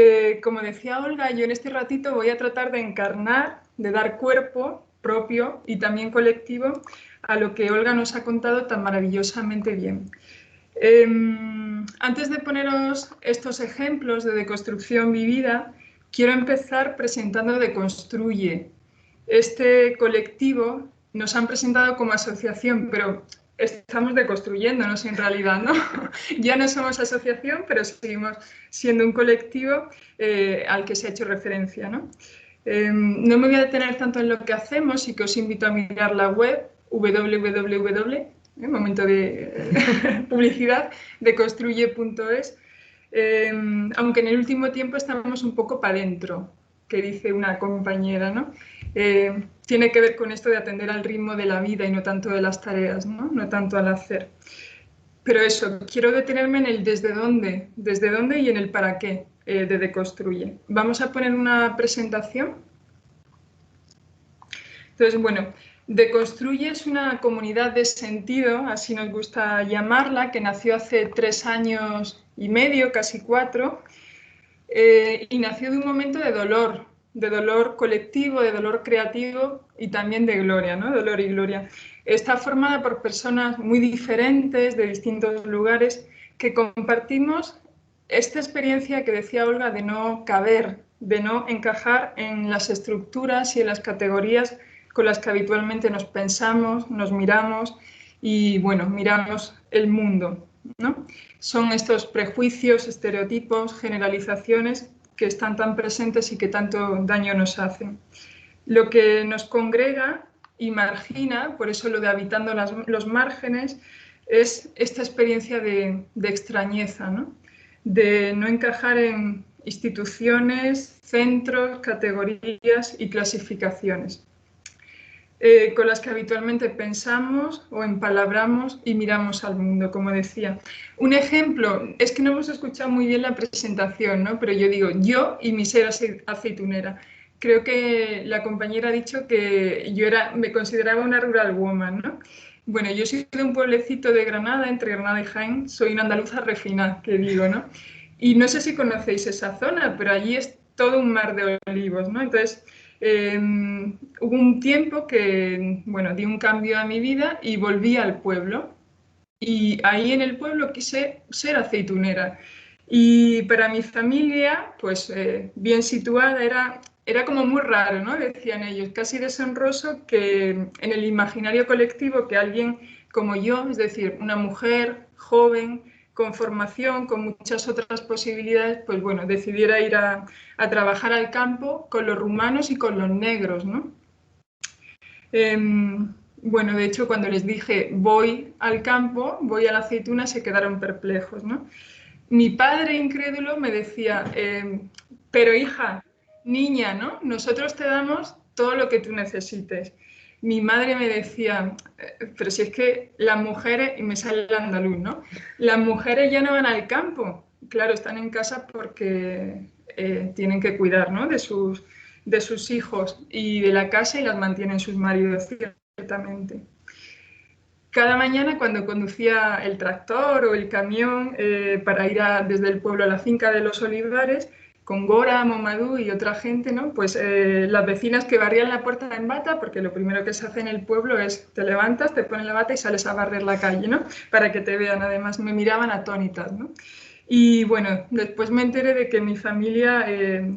como decía Olga, yo en este ratito voy a tratar de encarnar, de dar cuerpo propio y también colectivo a lo que Olga nos ha contado tan maravillosamente bien. Antes de poneros estos ejemplos de deconstrucción vivida, quiero empezar presentando Deconstruye. Este colectivo nos han presentado como asociación, pero estamos deconstruyéndonos en realidad, ¿no? Ya no somos asociación, pero seguimos siendo un colectivo al que se ha hecho referencia, ¿no? No me voy a detener tanto en lo que hacemos y que os invito a mirar la web momento de publicidad, deconstruye.es, aunque en el último tiempo estamos un poco para adentro, que dice una compañera, ¿no? Tiene que ver con esto de atender al ritmo de la vida y no tanto de las tareas, ¿no? No tanto al hacer. Pero eso, quiero detenerme en el desde dónde y en el para qué de Deconstruye. Vamos a poner una presentación. Entonces, bueno, Deconstruye es una comunidad de sentido, así nos gusta llamarla, que nació hace 3 años y medio, casi 4, y nació de un momento de dolor colectivo, de dolor creativo y también de gloria, ¿no? Dolor y gloria. Está formada por personas muy diferentes, de distintos lugares, que compartimos esta experiencia que decía Olga de no caber, de no encajar en las estructuras y en las categorías con las que habitualmente nos pensamos, nos miramos y, bueno, miramos el mundo, ¿no? Son estos prejuicios, estereotipos, generalizaciones que están tan presentes y que tanto daño nos hacen. Lo que nos congrega y margina, por eso lo de habitando los márgenes, es esta experiencia de extrañeza, ¿no? De no encajar en instituciones, centros, categorías y clasificaciones con las que habitualmente pensamos o empalabramos y miramos al mundo, como decía. Un ejemplo, es que no hemos escuchado muy bien la presentación, ¿no? Pero yo digo, yo y mi ser aceitunera. Creo que la compañera ha dicho que yo me consideraba una rural woman, ¿no? Bueno, yo soy de un pueblecito de Granada, entre Granada y Jaén, soy una andaluza refinada, que digo, ¿no? Y no sé si conocéis esa zona, pero allí es todo un mar de olivos, ¿no? Entonces, hubo un tiempo que, bueno, di un cambio a mi vida y volví al pueblo. Y ahí en el pueblo quise ser aceitunera. Y para mi familia, pues bien situada, era como muy raro, ¿no? Decían ellos, casi deshonroso que en el imaginario colectivo que alguien como yo, es decir, una mujer joven, con formación, con muchas otras posibilidades, pues bueno, decidiera ir a trabajar al campo con los rumanos y con los negros, ¿no? Bueno, de hecho, cuando les dije voy al campo, voy a la aceituna, se quedaron perplejos, ¿no? Mi padre incrédulo me decía, pero hija, niña, ¿no? Nosotros te damos todo lo que tú necesites. Mi madre me decía, pero si es que las mujeres, y me sale el andaluz, ¿no? Las mujeres ya no van al campo. Claro, están en casa porque tienen que cuidar, ¿no? de sus hijos y de la casa y las mantienen sus maridos, ciertamente. Cada mañana cuando conducía el tractor o el camión para ir desde el pueblo a la finca de los olivares, con Gora, Momadou y otra gente, ¿no? Pues las vecinas que barrían la puerta en bata, porque lo primero que se hace en el pueblo es te levantas, te pones la bata y sales a barrer la calle, ¿no? Para que te vean. Además me miraban atónitas, ¿no? Y bueno, después me enteré de que mi familia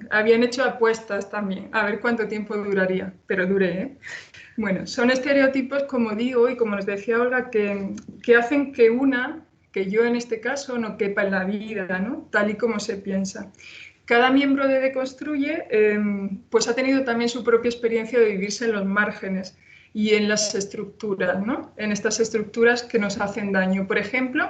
habían hecho apuestas también, a ver cuánto tiempo duraría, pero duré, ¿eh? Bueno, son estereotipos, como digo, y como nos decía Olga, que hacen que yo en este caso, no quepa en la vida, ¿no? Tal y como se piensa. Cada miembro de Deconstruye pues ha tenido también su propia experiencia de vivirse en los márgenes y en las estructuras, ¿no? En estas estructuras que nos hacen daño. Por ejemplo,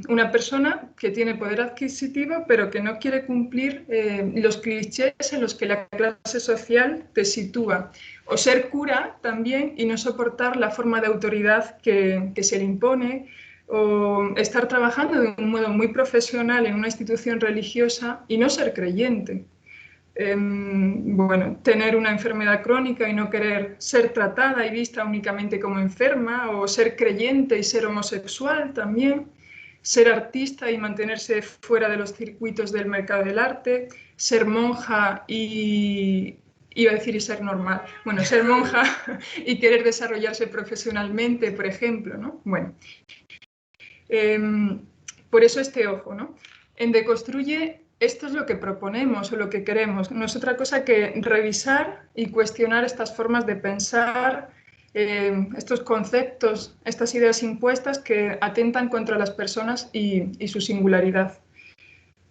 una persona que tiene poder adquisitivo pero que no quiere cumplir los clichés en los que la clase social te sitúa. O ser cura también y no soportar la forma de autoridad que se le impone, o estar trabajando de un modo muy profesional en una institución religiosa y no ser creyente. Bueno, tener una enfermedad crónica y no querer ser tratada y vista únicamente como enferma, o ser creyente y ser homosexual también, ser artista y mantenerse fuera de los circuitos del mercado del arte, ser monja y... iba a decir y ser normal. Bueno, ser monja y querer desarrollarse profesionalmente, por ejemplo, ¿no? Bueno, por eso este ojo, ¿no? En Deconstruye, esto es lo que proponemos o lo que queremos. No es otra cosa que revisar y cuestionar estas formas de pensar, estos conceptos, estas ideas impuestas que atentan contra las personas y su singularidad.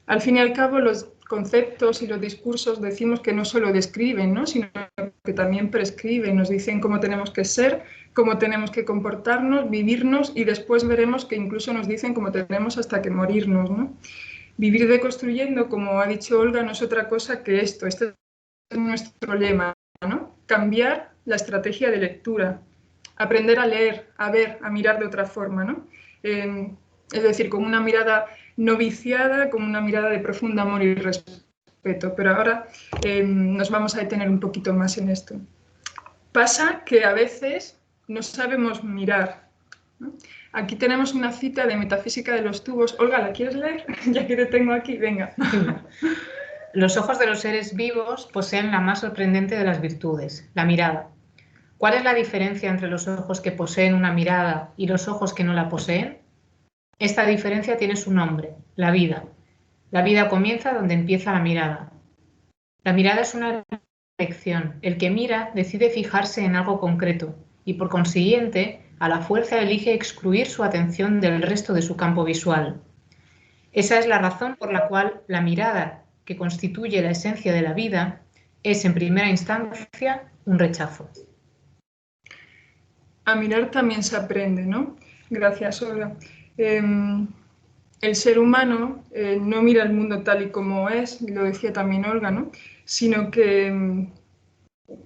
Al fin y al cabo, los conceptos y los discursos decimos que no solo describen, ¿no? Sino que también prescriben, nos dicen cómo tenemos que ser, cómo tenemos que comportarnos, vivirnos, y después veremos que incluso nos dicen cómo tenemos hasta que morirnos, ¿no? Vivir deconstruyendo, como ha dicho Olga, no es otra cosa que esto. Este es nuestro lema, ¿no? Cambiar la estrategia de lectura, aprender a leer, a ver, a mirar de otra forma, ¿no? Es decir, con una mirada no viciada, con una mirada de profundo amor y respeto. Pero ahora nos vamos a detener un poquito más en esto. Pasa que a veces no sabemos mirar, ¿no? Aquí tenemos una cita de Metafísica de los tubos. Olga, ¿la quieres leer? Ya que te tengo aquí, venga. Los ojos de los seres vivos poseen la más sorprendente de las virtudes, la mirada. ¿Cuál es la diferencia entre los ojos que poseen una mirada y los ojos que no la poseen? Esta diferencia tiene su nombre, la vida. La vida comienza donde empieza la mirada. La mirada es una elección. El que mira decide fijarse en algo concreto y, por consiguiente, a la fuerza elige excluir su atención del resto de su campo visual. Esa es la razón por la cual la mirada, que constituye la esencia de la vida, es en primera instancia un rechazo. A mirar también se aprende, ¿no? Gracias, Olga. El ser humano no mira el mundo tal y como es, lo decía también Olga, ¿no? Sino que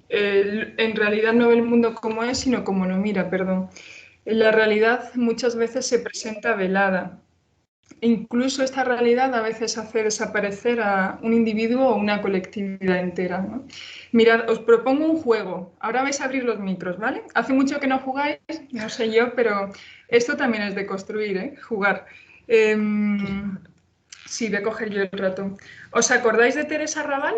en realidad no ve el mundo como es, sino como lo mira, perdón. La realidad muchas veces se presenta velada. Incluso esta realidad a veces hace desaparecer a un individuo o una colectividad entera, ¿no? Mirad, os propongo un juego. Ahora vais a abrir los micros, ¿vale? Hace mucho que no jugáis, no sé yo, pero esto también es de construir, ¿eh? Jugar. Sí, voy a coger yo el ratón. ¿Os acordáis de Teresa Raval?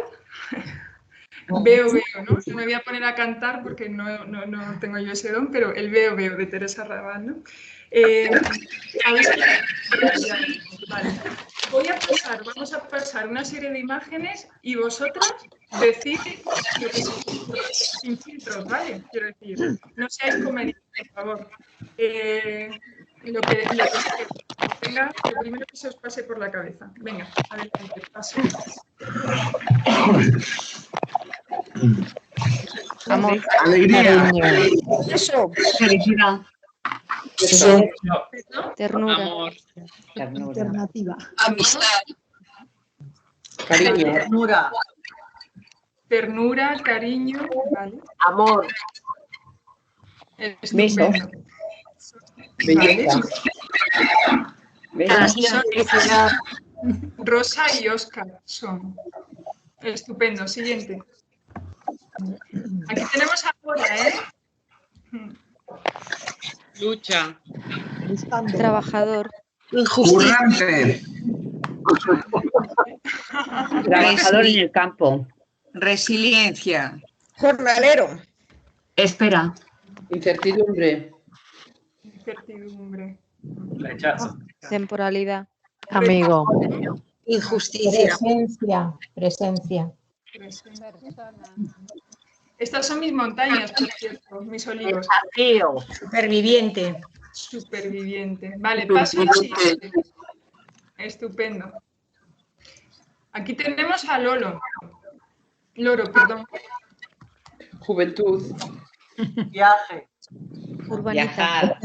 Veo, ¿no? No me voy a poner a cantar porque no tengo yo ese don, pero el veo de Teresa Raval, ¿no? Vale. Vamos a pasar una serie de imágenes y vosotros decid lo que sin filtros, ¿vale? Quiero decir, no seáis comediantes, por favor. Lo que venga, lo primero que se os pase por la cabeza. Venga, adelante, paso. Amor, Alegría. eso, Felicidad. eso, ¿No? ternura, Amor, Alternativa. amistad, Cariño. Ternura. Ternura, cariño, ¿vale? Amor. Estupendo. Belleza. ¿Ves? Felicidad. Rosa y Óscar son. Estupendo. Siguiente. Aquí tenemos a Cora, ¿eh? lucha, trabajador, Currante. Trabajador en el campo. Resiliencia. Jornalero. Espera. Incertidumbre. Incertidumbre. rechazo, temporalidad, Amigo. Injusticia. Presencia. Estas son mis montañas, por cierto, mis olivos. Desafío. Superviviente. Superviviente. Vale, paso al siguiente. Estupendo. Aquí tenemos a Lolo. Loro, perdón. Juventud. Viaje. Urbanita. Viajar.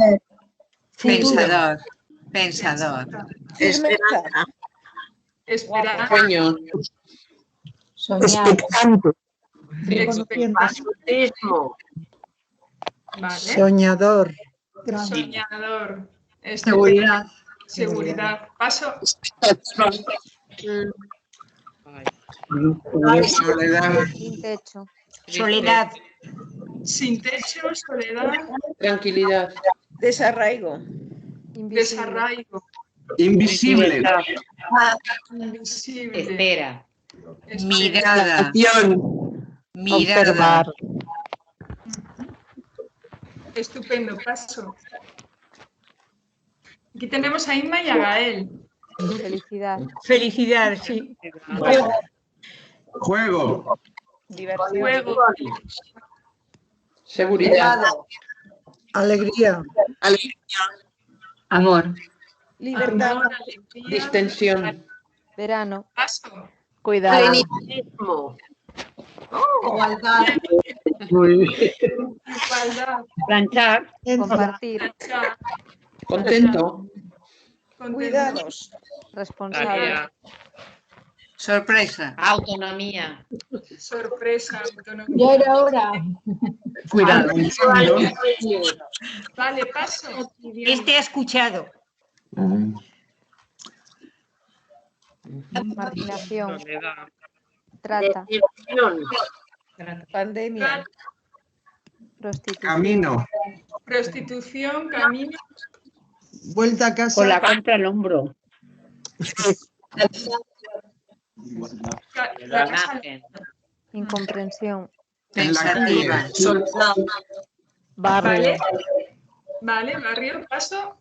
Pensador. Pensador. Esperanza. Esperar. Sueño. Soñar. Pasotismo. Vale. Soñador. Soñador. Seguridad. Seguridad. Paso. Soledad. Sin techo. Soledad. Sin techo, soledad, Tranquilidad. Desarraigo. Invisible. desarraigo, Invisible. invisible. Espera. Mirada. Mirada. Observar. Estupendo, paso. Aquí tenemos a Inma y a Gael. Felicidad. Felicidad, sí. Juego. Juego, Seguridad. Alegría. Amor. Libertad. amor, alegría. Distensión. Verano. Paso. Cuidado. Plenitismo. Igualdad. Igualdad. Planchar. Compartir. Ya, Contento. contento. Cuidados. Responsable. Sorpresa. Autonomía. Sorpresa, autonomía. Ya era hora. Cuidado. Vale, paso. Este ha escuchado. Marginación. Soledad. Trata. Decepción. Pandemia. Prostitución. Camino. Prostitución, camino, Vuelta a casa. Con la contra al hombro. la casa, Imagen. Incomprensión. En la calle. Pensativa. Soldado. Barrio. vale, barrio, paso.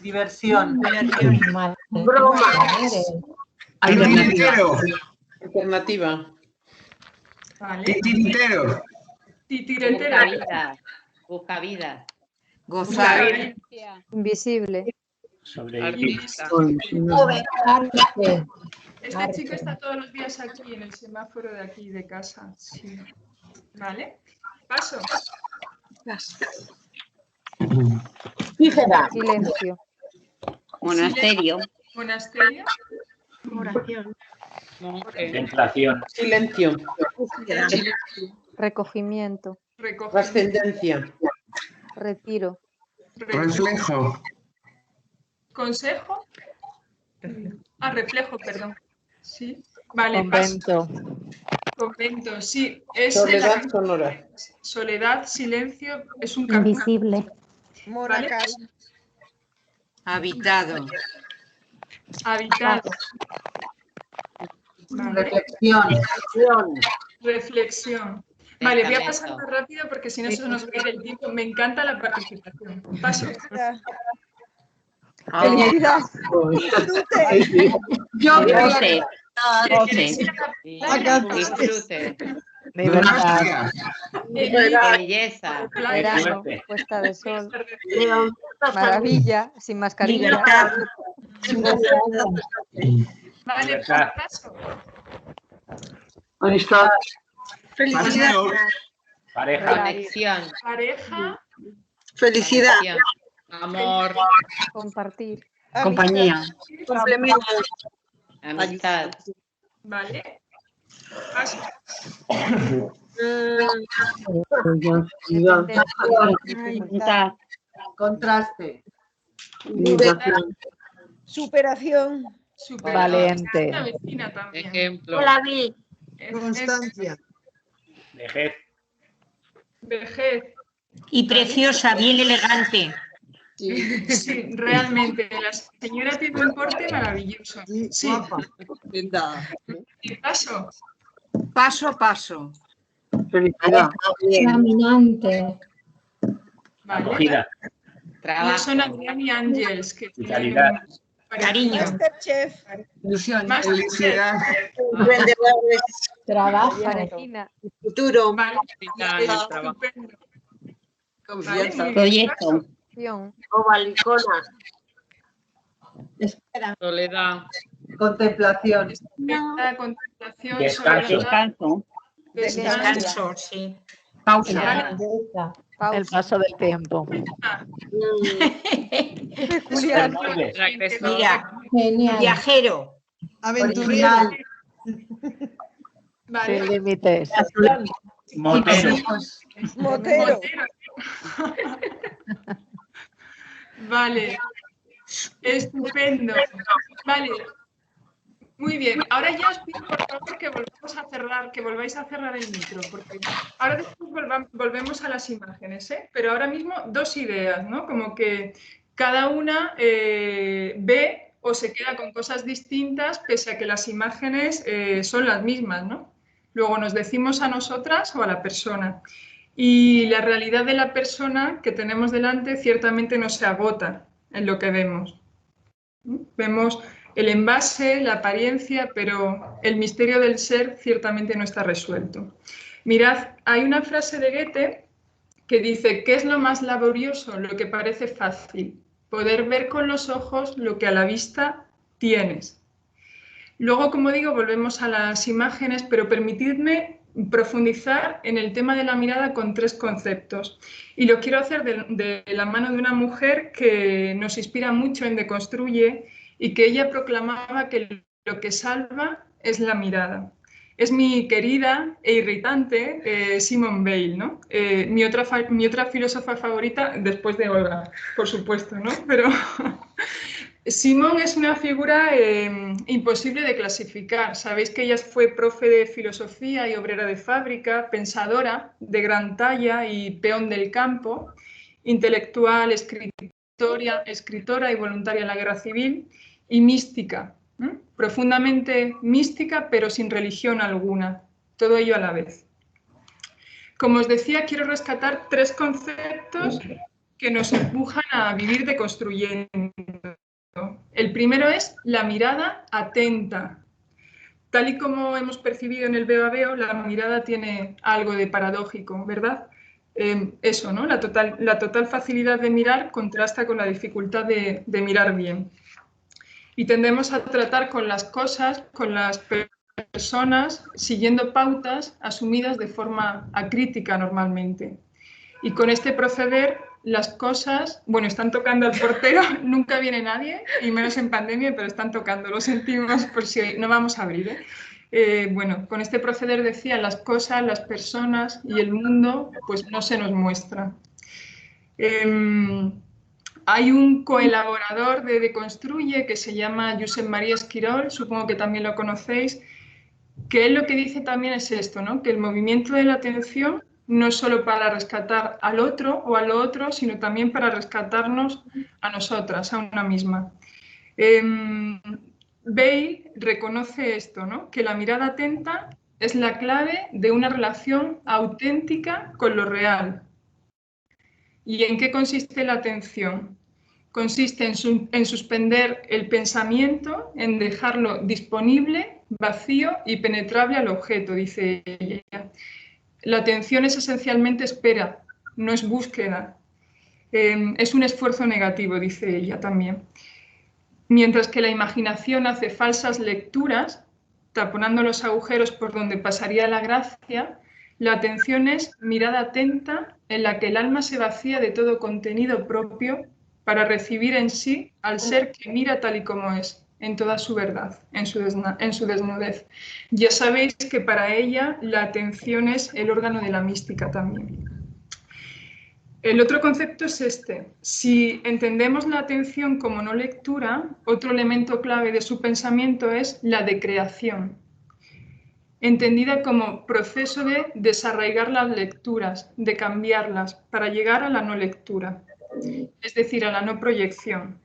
Diversión. Broma. Tintero. Alternativa. Vale, Tintero. titiretera, Buscavidas. Buscavidas. Gozar. Invisible. Artista. Este chico está todos los días aquí, en el semáforo de aquí de casa. Sí. Vale, paso. Silencio. Monasterio. Monasterio, Contemplación. Silencio. Recogimiento. recogimiento, Trascendencia. Retiro. Reflejo. consejo. Reflejo, perdón. Sí, vale, paso. Convento, sí. Es Soledad sonora. soledad, silencio, es un camino. Invisible. ¿Vale? Habitado. Habitado. Vale. Reflexión. Reflexión. Vale, voy a pasar Testamento. más rápido porque si no se nos va a ir el tiempo. Me encanta la participación. Paso. Felicidad. Yo Goce. Disfrute. Gracia. Belleza. Verano. Puesta de sol. Maravilla. Sin mascarilla. Libertad. Vale, paso. Paseo. Conexión. Pareja. Felicidad. Conexión. Amor. Compartir. Compañía. Complemento. Amistad. Vale. Paso. Dependencia. Dificultad. Contraste. Superación. Super. Valiente. Una vecina también. Ejemplo. Hola, Vi. Constancia. Vejez. Vejez. Y preciosa, bien elegante. Sí, realmente. La señora tiene un porte maravilloso. Sí. Y paso. Paso a paso. Felicidad. Caminante. Vale. Acogida. Ellos Trabajo. son Adrián y Ángels. Que tienen Vitalidad. Cariño. Masterchef. Ilusión. Felicidad. Trabajo. Parejina. Futuro. Vale. Años, trabajo. Estupendo. Vale, muy bien. Proyecto. Acción. Ovalicona. Soledad. Contemplación. Esta contemplación, Descanso. soledad, Descanso. Descanso, sí. Pausa. El paso del tiempo. Peculiar. Mira, Genial. viajero. Aventurero. Vale. Sin límites. Motero. Motero. Vale. Estupendo. Vale. Muy bien. Ahora ya os pido por favor que volváis a cerrar el micro, porque ahora después volvemos a las imágenes, ¿eh? Pero ahora mismo dos ideas, ¿no? Como que cada una ve o se queda con cosas distintas pese a que las imágenes son las mismas, ¿no? Luego nos decimos a nosotras o a la persona. Y la realidad de la persona que tenemos delante ciertamente no se agota en lo que vemos. Vemos el envase, la apariencia, pero el misterio del ser ciertamente no está resuelto. Mirad, hay una frase de Goethe que dice: ¿qué es lo más laborioso? Lo que parece fácil. Poder ver con los ojos lo que a la vista tienes. Luego, como digo, volvemos a las imágenes, pero permitidme profundizar en el tema de la mirada con tres conceptos. Y lo quiero hacer de la mano de una mujer que nos inspira mucho en Deconstruye y que ella proclamaba que lo que salva es la mirada. Es mi querida e irritante Simone Weil, ¿no? Mi otra filósofa favorita, después de Olga, por supuesto, ¿no? Pero Simone es una figura imposible de clasificar. Sabéis que ella fue profe de filosofía y obrera de fábrica, pensadora de gran talla y peón del campo, intelectual, escritora y voluntaria en la guerra civil, y mística, profundamente mística, pero sin religión alguna, todo ello a la vez. Como os decía, quiero rescatar tres conceptos que nos empujan a vivir deconstruyendo. El primero es la mirada atenta. Tal y como hemos percibido en el veo a veo, la mirada tiene algo de paradójico, ¿verdad? Eso, ¿no? La total facilidad de mirar contrasta con la dificultad de mirar bien. Y tendemos a tratar con las cosas, con las personas, siguiendo pautas asumidas de forma acrítica normalmente. Y con este proceder, las cosas, bueno, están tocando al portero, nunca viene nadie, y menos en pandemia, pero están tocando, lo sentimos por si no vamos a abrir, bueno, con este proceder, decía, las cosas, las personas y el mundo, pues no se nos muestra. Hay un coelaborador de Deconstruye que se llama Josep María Esquirol, supongo que también lo conocéis, que él lo que dice también es esto, ¿no? Que el movimiento de la atención no es solo para rescatar al otro o a lo otro, sino también para rescatarnos a nosotras, a una misma. Weil reconoce esto, ¿no? Que la mirada atenta es la clave de una relación auténtica con lo real. ¿Y en qué consiste la atención? Consiste en suspender el pensamiento, en dejarlo disponible, vacío y penetrable al objeto, dice ella. La atención es esencialmente espera, no es búsqueda. Es un esfuerzo negativo, dice ella también. Mientras que la imaginación hace falsas lecturas, taponando los agujeros por donde pasaría la gracia, la atención es mirada atenta en la que el alma se vacía de todo contenido propio para recibir en sí al ser que mira tal y como es, en toda su verdad, en su desnudez. Ya sabéis que para ella la atención es el órgano de la mística también. El otro concepto es este. Si entendemos la atención como no lectura, otro elemento clave de su pensamiento es la decreación, entendida como proceso de desarraigar las lecturas, de cambiarlas para llegar a la no lectura, es decir, a la no proyección.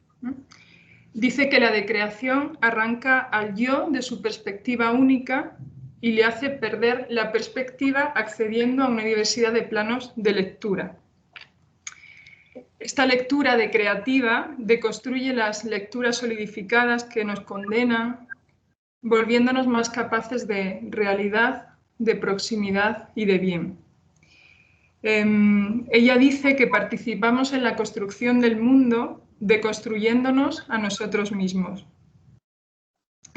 Dice que la decreación arranca al yo de su perspectiva única y le hace perder la perspectiva accediendo a una diversidad de planos de lectura. Esta lectura decreativa deconstruye las lecturas solidificadas que nos condenan, volviéndonos más capaces de realidad, de proximidad y de bien. Ella dice que participamos en la construcción del mundo deconstruyéndonos a nosotros mismos.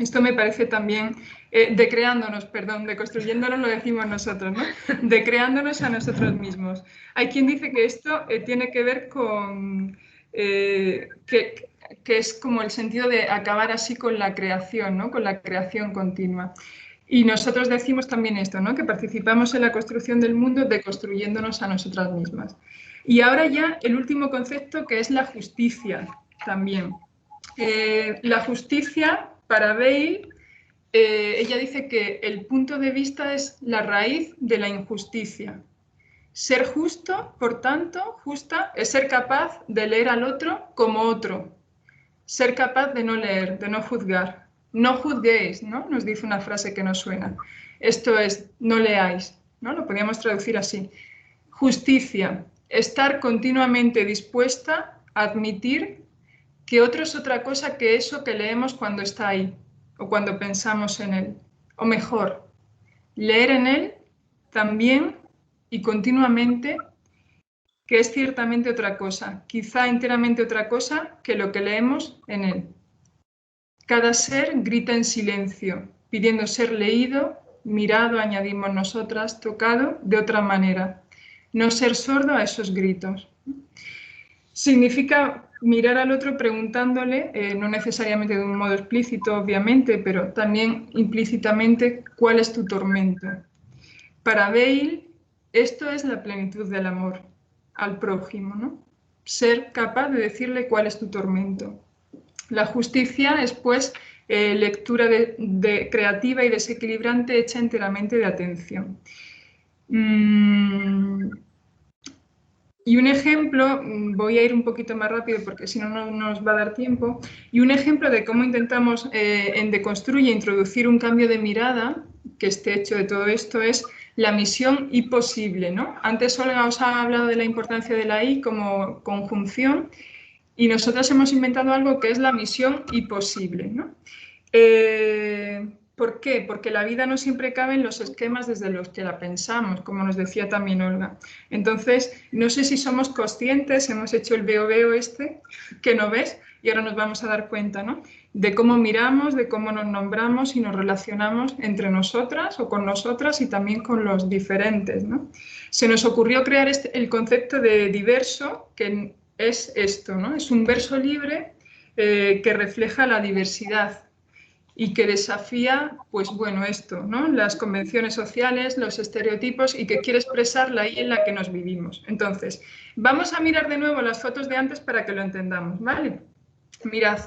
Esto me parece también, decreándonos, perdón, deconstruyéndonos lo decimos nosotros, ¿no? Decreándonos a nosotros mismos. Hay quien dice que esto tiene que ver con, que es como el sentido de acabar así con la creación, ¿no? Con la creación continua. Y nosotros decimos también esto, ¿no? Que participamos en la construcción del mundo deconstruyéndonos a nosotras mismas. Y ahora ya el último concepto, que es la justicia también. La justicia, para Bale, ella dice que el punto de vista es la raíz de la injusticia. Ser justo, por tanto, justa, es ser capaz de leer al otro como otro. Ser capaz de no leer, de no juzgar. No juzguéis, ¿no? Nos dice una frase que nos suena. Esto es, no leáis, ¿no? Lo podríamos traducir así. Justicia, estar continuamente dispuesta a admitir que otro es otra cosa que eso que leemos cuando está ahí o cuando pensamos en él. O mejor, leer en él también y continuamente que es ciertamente otra cosa, quizá enteramente otra cosa que lo que leemos en él. Cada ser grita en silencio, pidiendo ser leído, mirado, añadimos nosotras, tocado de otra manera. No ser sordo a esos gritos. Significa mirar al otro preguntándole, no necesariamente de un modo explícito, obviamente, pero también implícitamente, ¿cuál es tu tormento? Para Bale, esto es la plenitud del amor al prójimo, ¿no? Ser capaz de decirle cuál es tu tormento. La justicia es, pues, lectura creativa y desequilibrante hecha enteramente de atención. Y un ejemplo, voy a ir un poquito más rápido porque si no, no nos va a dar tiempo, y un ejemplo de cómo intentamos en Deconstruye introducir un cambio de mirada que esté hecho de todo esto es la misión y posible, ¿no? Antes Olga os ha hablado de la importancia de la I como conjunción y nosotras hemos inventado algo que es la misión y posible, ¿no? ¿Por qué? Porque la vida no siempre cabe en los esquemas desde los que la pensamos, como nos decía también Olga. Entonces, no sé si somos conscientes, hemos hecho el veo este, que no ves, y ahora nos vamos a dar cuenta, ¿no? De cómo miramos, de cómo nos nombramos y nos relacionamos entre nosotras o con nosotras y también con los diferentes, ¿no? Se nos ocurrió crear el concepto de diverso, que es esto, ¿no? Es un verso libre que refleja la diversidad y que desafía, pues bueno, esto, ¿no? Las convenciones sociales, los estereotipos y que quiere expresar la I en la que nos vivimos. Entonces, vamos a mirar de nuevo las fotos de antes para que lo entendamos, ¿vale? Mirad,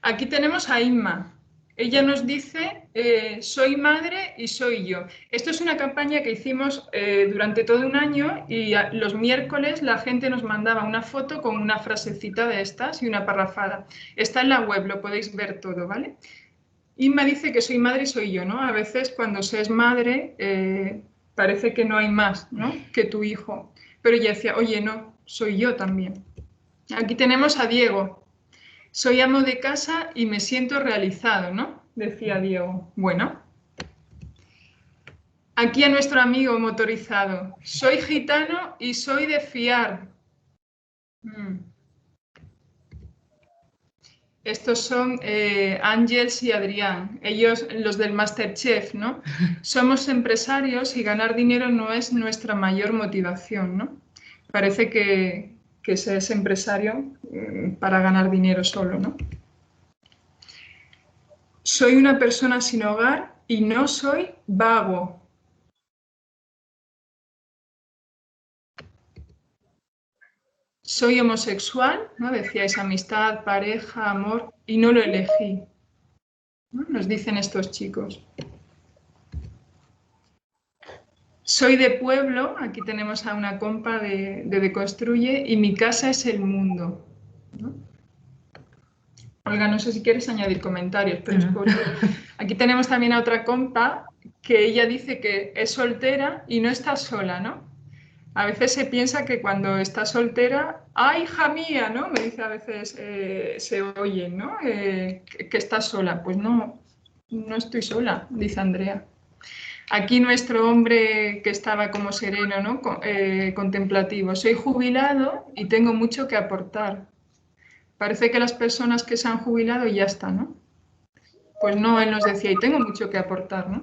aquí tenemos a Inma. Ella nos dice, soy madre y soy yo. Esto es una campaña que hicimos durante todo un año y los miércoles la gente nos mandaba una foto con una frasecita de estas y una parrafada. Está en la web, lo podéis ver todo, ¿vale? Inma dice que soy madre y soy yo, ¿no? A veces cuando se es madre parece que no hay más, ¿no? Que tu hijo. Pero ella decía, oye, no, soy yo también. Aquí tenemos a Diego. Soy amo de casa y me siento realizado, ¿no? Decía Diego. Bueno. Aquí a nuestro amigo motorizado. Soy gitano y soy de fiar. Estos son Ángels y Adrián, ellos los del Masterchef, ¿no? Somos empresarios y ganar dinero no es nuestra mayor motivación, ¿no? Parece que se es empresario para ganar dinero solo, ¿no? Soy una persona sin hogar y no soy vago. Soy homosexual, ¿no? Decíais amistad, pareja, amor, y no lo elegí, ¿no? Nos dicen estos chicos. Soy de pueblo, aquí tenemos a una compa de Deconstruye, y mi casa es el mundo, ¿no? Olga, no sé si quieres añadir comentarios, pero es por... Aquí tenemos también a otra compa que ella dice que es soltera y no está sola, ¿no? A veces se piensa que cuando está soltera, ¡ay, hija mía!, ¿no? Me dice a veces, se oye, ¿no? Que está sola. Pues no, no estoy sola, dice Andrea. Aquí nuestro hombre que estaba como sereno, ¿no? Contemplativo. Soy jubilado y tengo mucho que aportar. Parece que las personas que se han jubilado ya están, ¿no? Pues no, él nos decía, y tengo mucho que aportar, ¿no?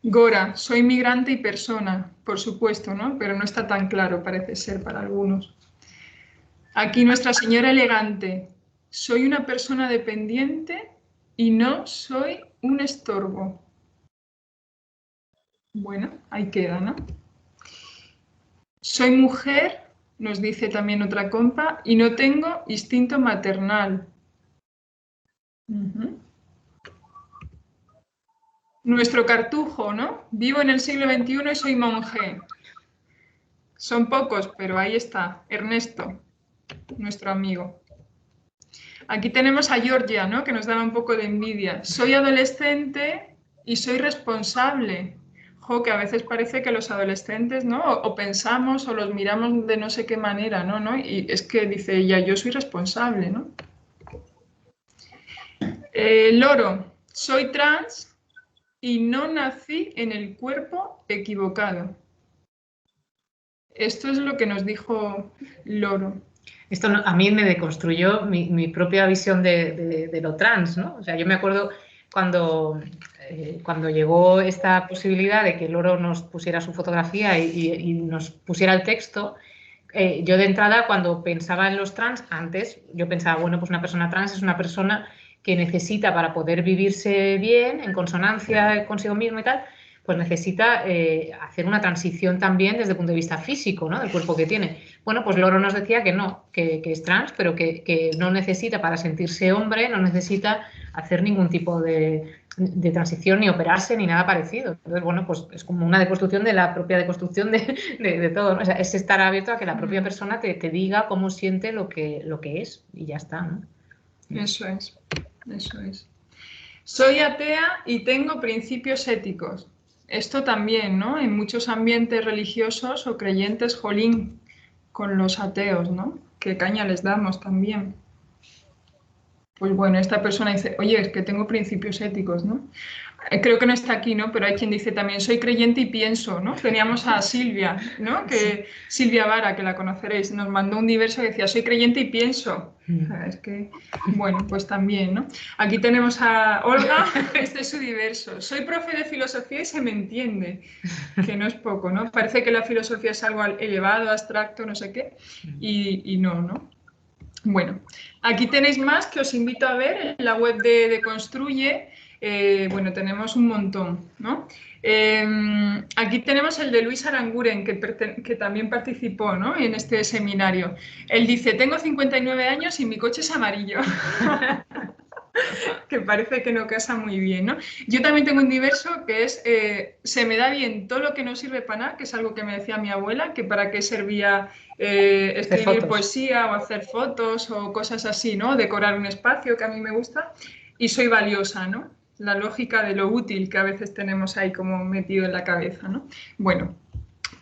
Gora, soy migrante y persona, por supuesto, ¿no? Pero no está tan claro, parece ser, para algunos. Aquí Nuestra Señora Elegante, soy una persona dependiente y no soy un estorbo. Bueno, ahí queda, ¿no? Soy mujer, nos dice también otra compa, y no tengo instinto maternal. Nuestro cartujo, ¿no? Vivo en el siglo XXI y soy monje. Son pocos, pero ahí está, Ernesto, nuestro amigo. Aquí tenemos a Georgia, ¿no? Que nos daba un poco de envidia. Soy adolescente y soy responsable. Jo, que a veces parece que los adolescentes, ¿no? O pensamos o los miramos de no sé qué manera, ¿no? Y es que dice ella, yo soy responsable, ¿no? Loro, soy trans y no nací en el cuerpo equivocado. Esto es lo que nos dijo Loro. Esto a mí me deconstruyó mi propia visión de lo trans, ¿no? O sea, yo me acuerdo cuando llegó esta posibilidad de que Loro nos pusiera su fotografía y nos pusiera el texto, yo de entrada cuando pensaba en los trans, antes yo pensaba, bueno, pues una persona trans es una persona que necesita para poder vivirse bien, en consonancia consigo mismo y tal, pues necesita hacer una transición también desde el punto de vista físico, ¿no? Del cuerpo que tiene. Bueno, pues Loro nos decía que no, que es trans, pero que no necesita para sentirse hombre, no necesita hacer ningún tipo de transición, ni operarse, ni nada parecido. Entonces, bueno, pues es como una deconstrucción de la propia deconstrucción de todo, ¿no? O sea, es estar abierto a que la propia persona te diga cómo siente lo que es y ya está, ¿no? Eso es, eso es. Soy atea y tengo principios éticos. Esto también, ¿no? En muchos ambientes religiosos o creyentes, jolín, con los ateos, ¿no? ¿Qué caña les damos también? Pues bueno, esta persona dice, oye, es que tengo principios éticos, ¿no? Creo que no está aquí, ¿no? Pero hay quien dice también, soy creyente y pienso, ¿no? Teníamos a Silvia, ¿no? Silvia Vara, que la conoceréis, nos mandó un diverso que decía, soy creyente y pienso. O sea, es que, bueno, pues también, ¿no? Aquí tenemos a Olga, este es su diverso. Soy profe de filosofía y se me entiende, que no es poco, ¿no? Parece que la filosofía es algo elevado, abstracto, no sé qué, y no, ¿no? Bueno, aquí tenéis más que os invito a ver en la web de Deconstruye. Bueno, tenemos un montón, ¿no? Aquí tenemos el de Luis Aranguren, que también participó, ¿no? En este seminario. Él dice, tengo 59 años y mi coche es amarillo. Que parece que no casa muy bien, ¿no? Yo también tengo un diverso que es, se me da bien todo lo que no sirve para nada, que es algo que me decía mi abuela, que para qué servía escribir poesía o hacer fotos o cosas así, ¿no? Decorar un espacio, que a mí me gusta, y soy valiosa, ¿no? La lógica de lo útil que a veces tenemos ahí como metido en la cabeza, ¿no? Bueno,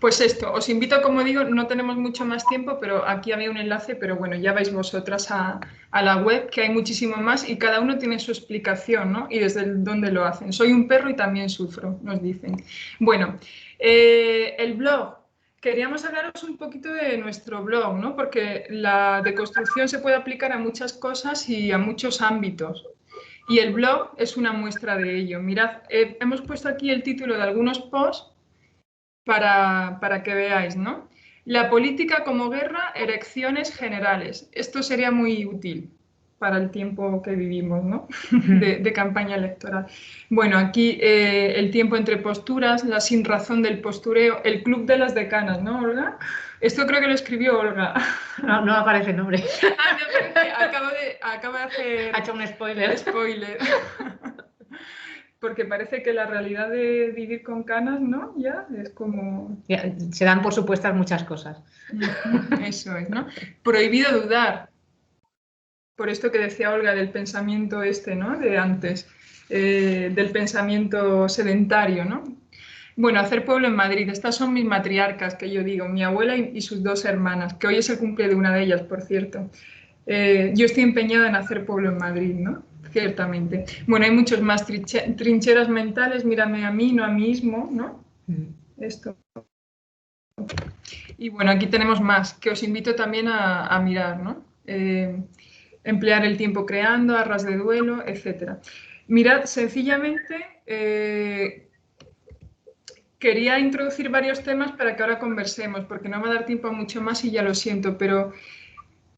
pues esto, os invito, como digo, no tenemos mucho más tiempo, pero aquí había un enlace, pero bueno, ya vais vosotras a la web, que hay muchísimo más y cada uno tiene su explicación, ¿no? Y desde dónde lo hacen. Soy un perro y también sufro, nos dicen. Bueno, el blog. Queríamos hablaros un poquito de nuestro blog, ¿no? Porque la deconstrucción se puede aplicar a muchas cosas y a muchos ámbitos. Y el blog es una muestra de ello. Mirad, hemos puesto aquí el título de algunos posts para que veáis, ¿no? La política como guerra, elecciones generales. Esto sería muy útil para el tiempo que vivimos, ¿no? de campaña electoral. Bueno, aquí el tiempo entre posturas, la sinrazón del postureo, el club de las decanas, ¿no, Olga? Esto creo que lo escribió Olga. No aparece el nombre. Ah, no aparece. Acabo de hacer... Ha hecho un spoiler. Spoiler. Porque parece que la realidad de vivir con canas, ¿no? Ya es como... Se dan por supuestas muchas cosas. Eso es, ¿no? Prohibido dudar. Por esto que decía Olga del pensamiento este, ¿no? De antes, del pensamiento sedentario, ¿no? Bueno, hacer pueblo en Madrid. Estas son mis matriarcas, que yo digo, mi abuela y sus dos hermanas, que hoy es el cumple de una de ellas, por cierto. Yo estoy empeñada en hacer pueblo en Madrid, ¿no? Ciertamente. Bueno, hay muchos más trincheras mentales, mírame a mí, no a mí mismo, ¿no? Esto. Y bueno, aquí tenemos más, que os invito también a mirar, ¿no? emplear el tiempo creando, arras de duelo, etc. Mirad, sencillamente quería introducir varios temas para que ahora conversemos, porque no me va a dar tiempo a mucho más y ya lo siento, pero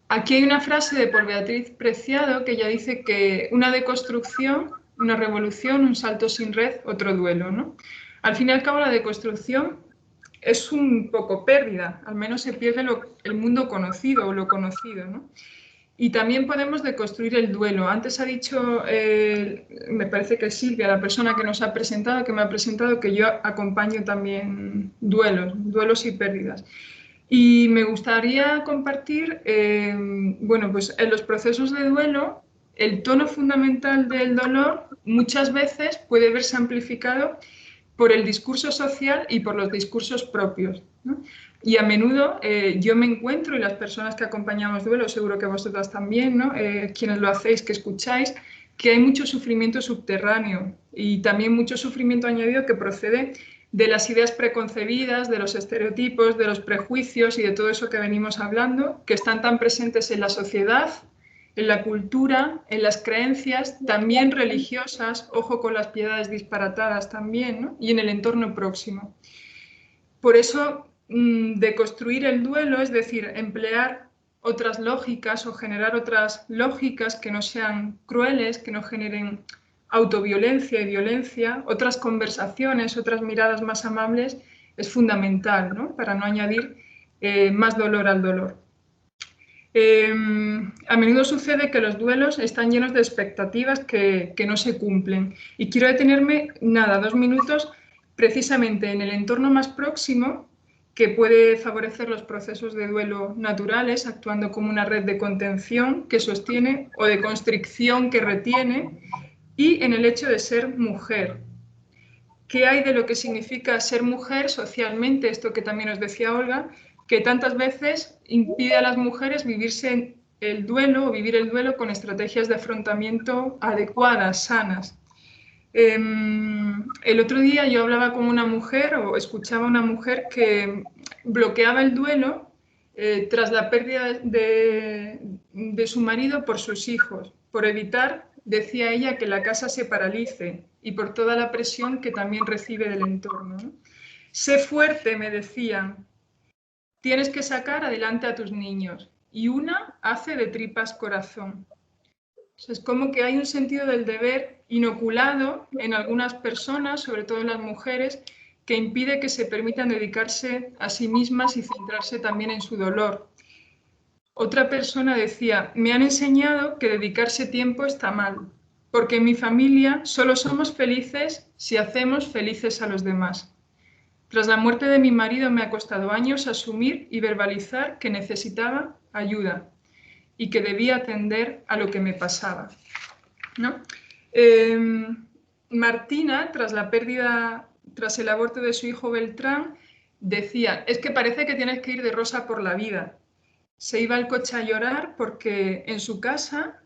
aquí hay una frase de por Beatriz Preciado que ella dice que una deconstrucción, una revolución, un salto sin red, otro duelo, ¿no? Al fin y al cabo, la deconstrucción es un poco pérdida, al menos se pierde el mundo conocido o lo conocido, ¿no? Y también podemos deconstruir el duelo. Antes ha dicho, me parece que Silvia, la persona que nos ha presentado, que me ha presentado, que yo acompaño también duelos y pérdidas. Y me gustaría compartir, bueno, pues en los procesos de duelo, el tono fundamental del dolor muchas veces puede verse amplificado por el discurso social y por los discursos propios, ¿no? Y a menudo yo me encuentro, y las personas que acompañamos duelo, seguro que vosotras también, ¿no? Quienes lo hacéis, que escucháis, que hay mucho sufrimiento subterráneo y también mucho sufrimiento añadido que procede de las ideas preconcebidas, de los estereotipos, de los prejuicios y de todo eso que venimos hablando, que están tan presentes en la sociedad, en la cultura, en las creencias, también religiosas, ojo con las piedades disparatadas también, ¿no? Y en el entorno próximo. Por eso, deconstruir el duelo, es decir, emplear otras lógicas o generar otras lógicas que no sean crueles, que no generen autoviolencia y violencia, otras conversaciones, otras miradas más amables, es fundamental, ¿no? Para no añadir más dolor al dolor. A menudo sucede que los duelos están llenos de expectativas que no se cumplen. Y quiero detenerme, 2 minutos, precisamente en el entorno más próximo, que puede favorecer los procesos de duelo naturales, actuando como una red de contención que sostiene o de constricción que retiene, y en el hecho de ser mujer. ¿Qué hay de lo que significa ser mujer socialmente? Esto que también os decía Olga, que tantas veces impide a las mujeres vivirse el duelo o vivir el duelo con estrategias de afrontamiento adecuadas, sanas. El otro día yo hablaba con una mujer o escuchaba a una mujer que bloqueaba el duelo tras la pérdida de su marido por sus hijos, por evitar, decía ella, que la casa se paralice y por toda la presión que también recibe del entorno, ¿no? Sé fuerte, me decían. Tienes que sacar adelante a tus niños. Y una hace de tripas corazón. O sea, es como que hay un sentido del deber inoculado en algunas personas, sobre todo en las mujeres, que impide que se permitan dedicarse a sí mismas y centrarse también en su dolor. Otra persona decía, me han enseñado que dedicarse tiempo está mal, porque en mi familia solo somos felices si hacemos felices a los demás. Tras la muerte de mi marido me ha costado años asumir y verbalizar que necesitaba ayuda y que debía atender a lo que me pasaba, ¿no? Martina, tras el aborto de su hijo Beltrán, decía, es que parece que tienes que ir de rosa por la vida. Se iba al coche a llorar porque en su casa,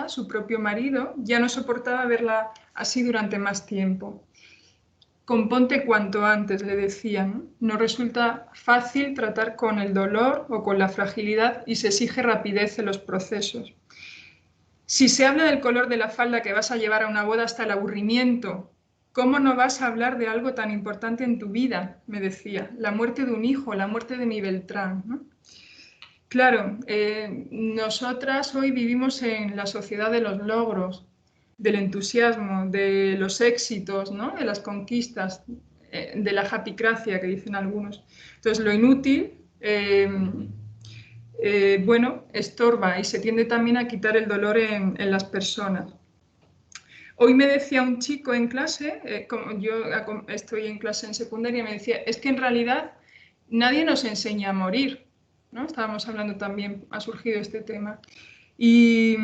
su propio marido ya no soportaba verla así durante más tiempo. Componte cuanto antes, le decían. No resulta fácil tratar con el dolor o con la fragilidad y se exige rapidez en los procesos. Si se habla del color de la falda que vas a llevar a una boda hasta el aburrimiento, ¿cómo no vas a hablar de algo tan importante en tu vida? Me decía. La muerte de un hijo, la muerte de mi Beltrán, ¿no? Claro, nosotras hoy vivimos en la sociedad de los logros, del entusiasmo, de los éxitos, ¿no? De las conquistas, de la happycracia que dicen algunos. Entonces, lo inútil, bueno, estorba y se tiende también a quitar el dolor en las personas. Hoy me decía un chico en clase, como yo estoy en clase en secundaria, me decía, es que en realidad nadie nos enseña a morir, ¿no? Estábamos hablando también, ha surgido este tema. Y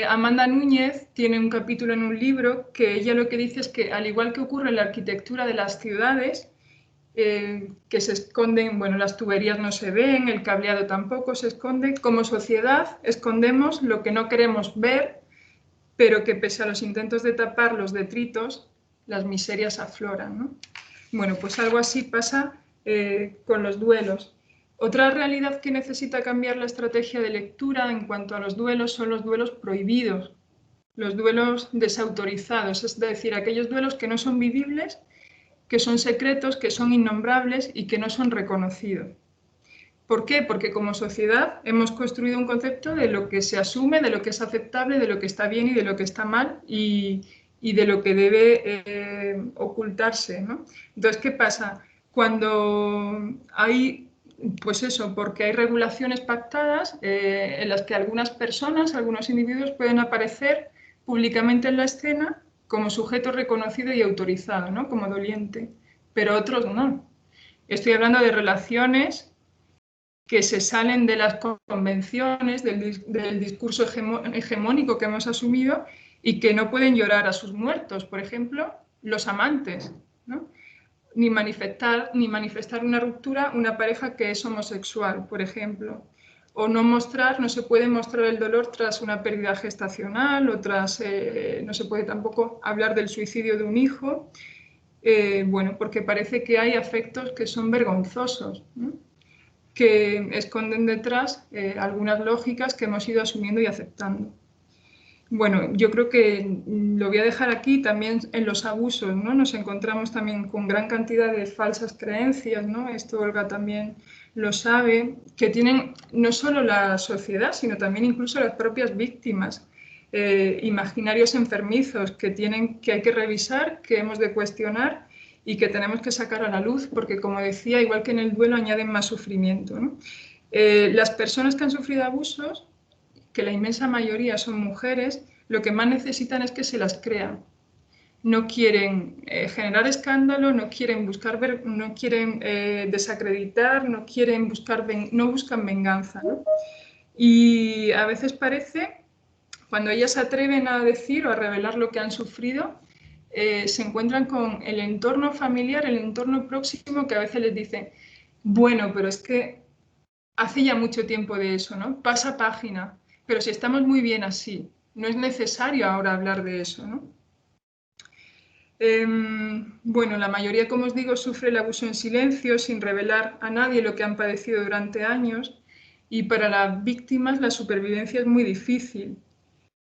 Amanda Núñez tiene un capítulo en un libro que ella lo que dice es que, al igual que ocurre en la arquitectura de las ciudades, que se esconden, bueno, las tuberías no se ven, el cableado tampoco se esconde, como sociedad escondemos lo que no queremos ver, pero que pese a los intentos de tapar los detritos, las miserias afloran, ¿no? Bueno, pues algo así pasa con los duelos. Otra realidad que necesita cambiar la estrategia de lectura en cuanto a los duelos son los duelos prohibidos, los duelos desautorizados, es decir, aquellos duelos que no son vivibles, que son secretos, que son innombrables y que no son reconocidos. ¿Por qué? Porque como sociedad hemos construido un concepto de lo que se asume, de lo que es aceptable, de lo que está bien y de lo que está mal y de lo que debe ocultarse, ¿no? Entonces, ¿qué pasa? Cuando hay, pues eso, porque hay regulaciones pactadas en las que algunas personas, algunos individuos pueden aparecer públicamente en la escena como sujeto reconocido y autorizado, ¿no? Como doliente, pero otros no. Estoy hablando de relaciones que se salen de las convenciones, del discurso hegemónico que hemos asumido y que no pueden llorar a sus muertos, por ejemplo, los amantes, ¿no? Ni manifestar una ruptura una pareja que es homosexual, por ejemplo. O no se puede mostrar el dolor tras una pérdida gestacional o no se puede tampoco hablar del suicidio de un hijo, bueno, porque parece que hay afectos que son vergonzosos, ¿no? Que esconden detrás algunas lógicas que hemos ido asumiendo y aceptando. Bueno, yo creo que lo voy a dejar aquí. También en los abusos, ¿no? Nos encontramos también con gran cantidad de falsas creencias, ¿no? Esto Olga también lo sabe, que tienen no solo la sociedad, sino también incluso las propias víctimas, imaginarios enfermizos que hay que revisar, que hemos de cuestionar y que tenemos que sacar a la luz, porque como decía, igual que en el duelo añaden más sufrimiento, ¿no? Las personas que han sufrido abusos, que la inmensa mayoría son mujeres, lo que más necesitan es que se las crean. No quieren generar escándalo, no quieren desacreditar, no buscan venganza, ¿no? Y a veces parece, cuando ellas se atreven a decir o a revelar lo que han sufrido, se encuentran con el entorno familiar, el entorno próximo, que a veces les dice, bueno, pero es que hace ya mucho tiempo de eso, ¿no? Pasa página, pero si estamos muy bien así, no es necesario ahora hablar de eso, ¿no? Bueno, la mayoría, como os digo, sufre el abuso en silencio, sin revelar a nadie lo que han padecido durante años, y para las víctimas la supervivencia es muy difícil.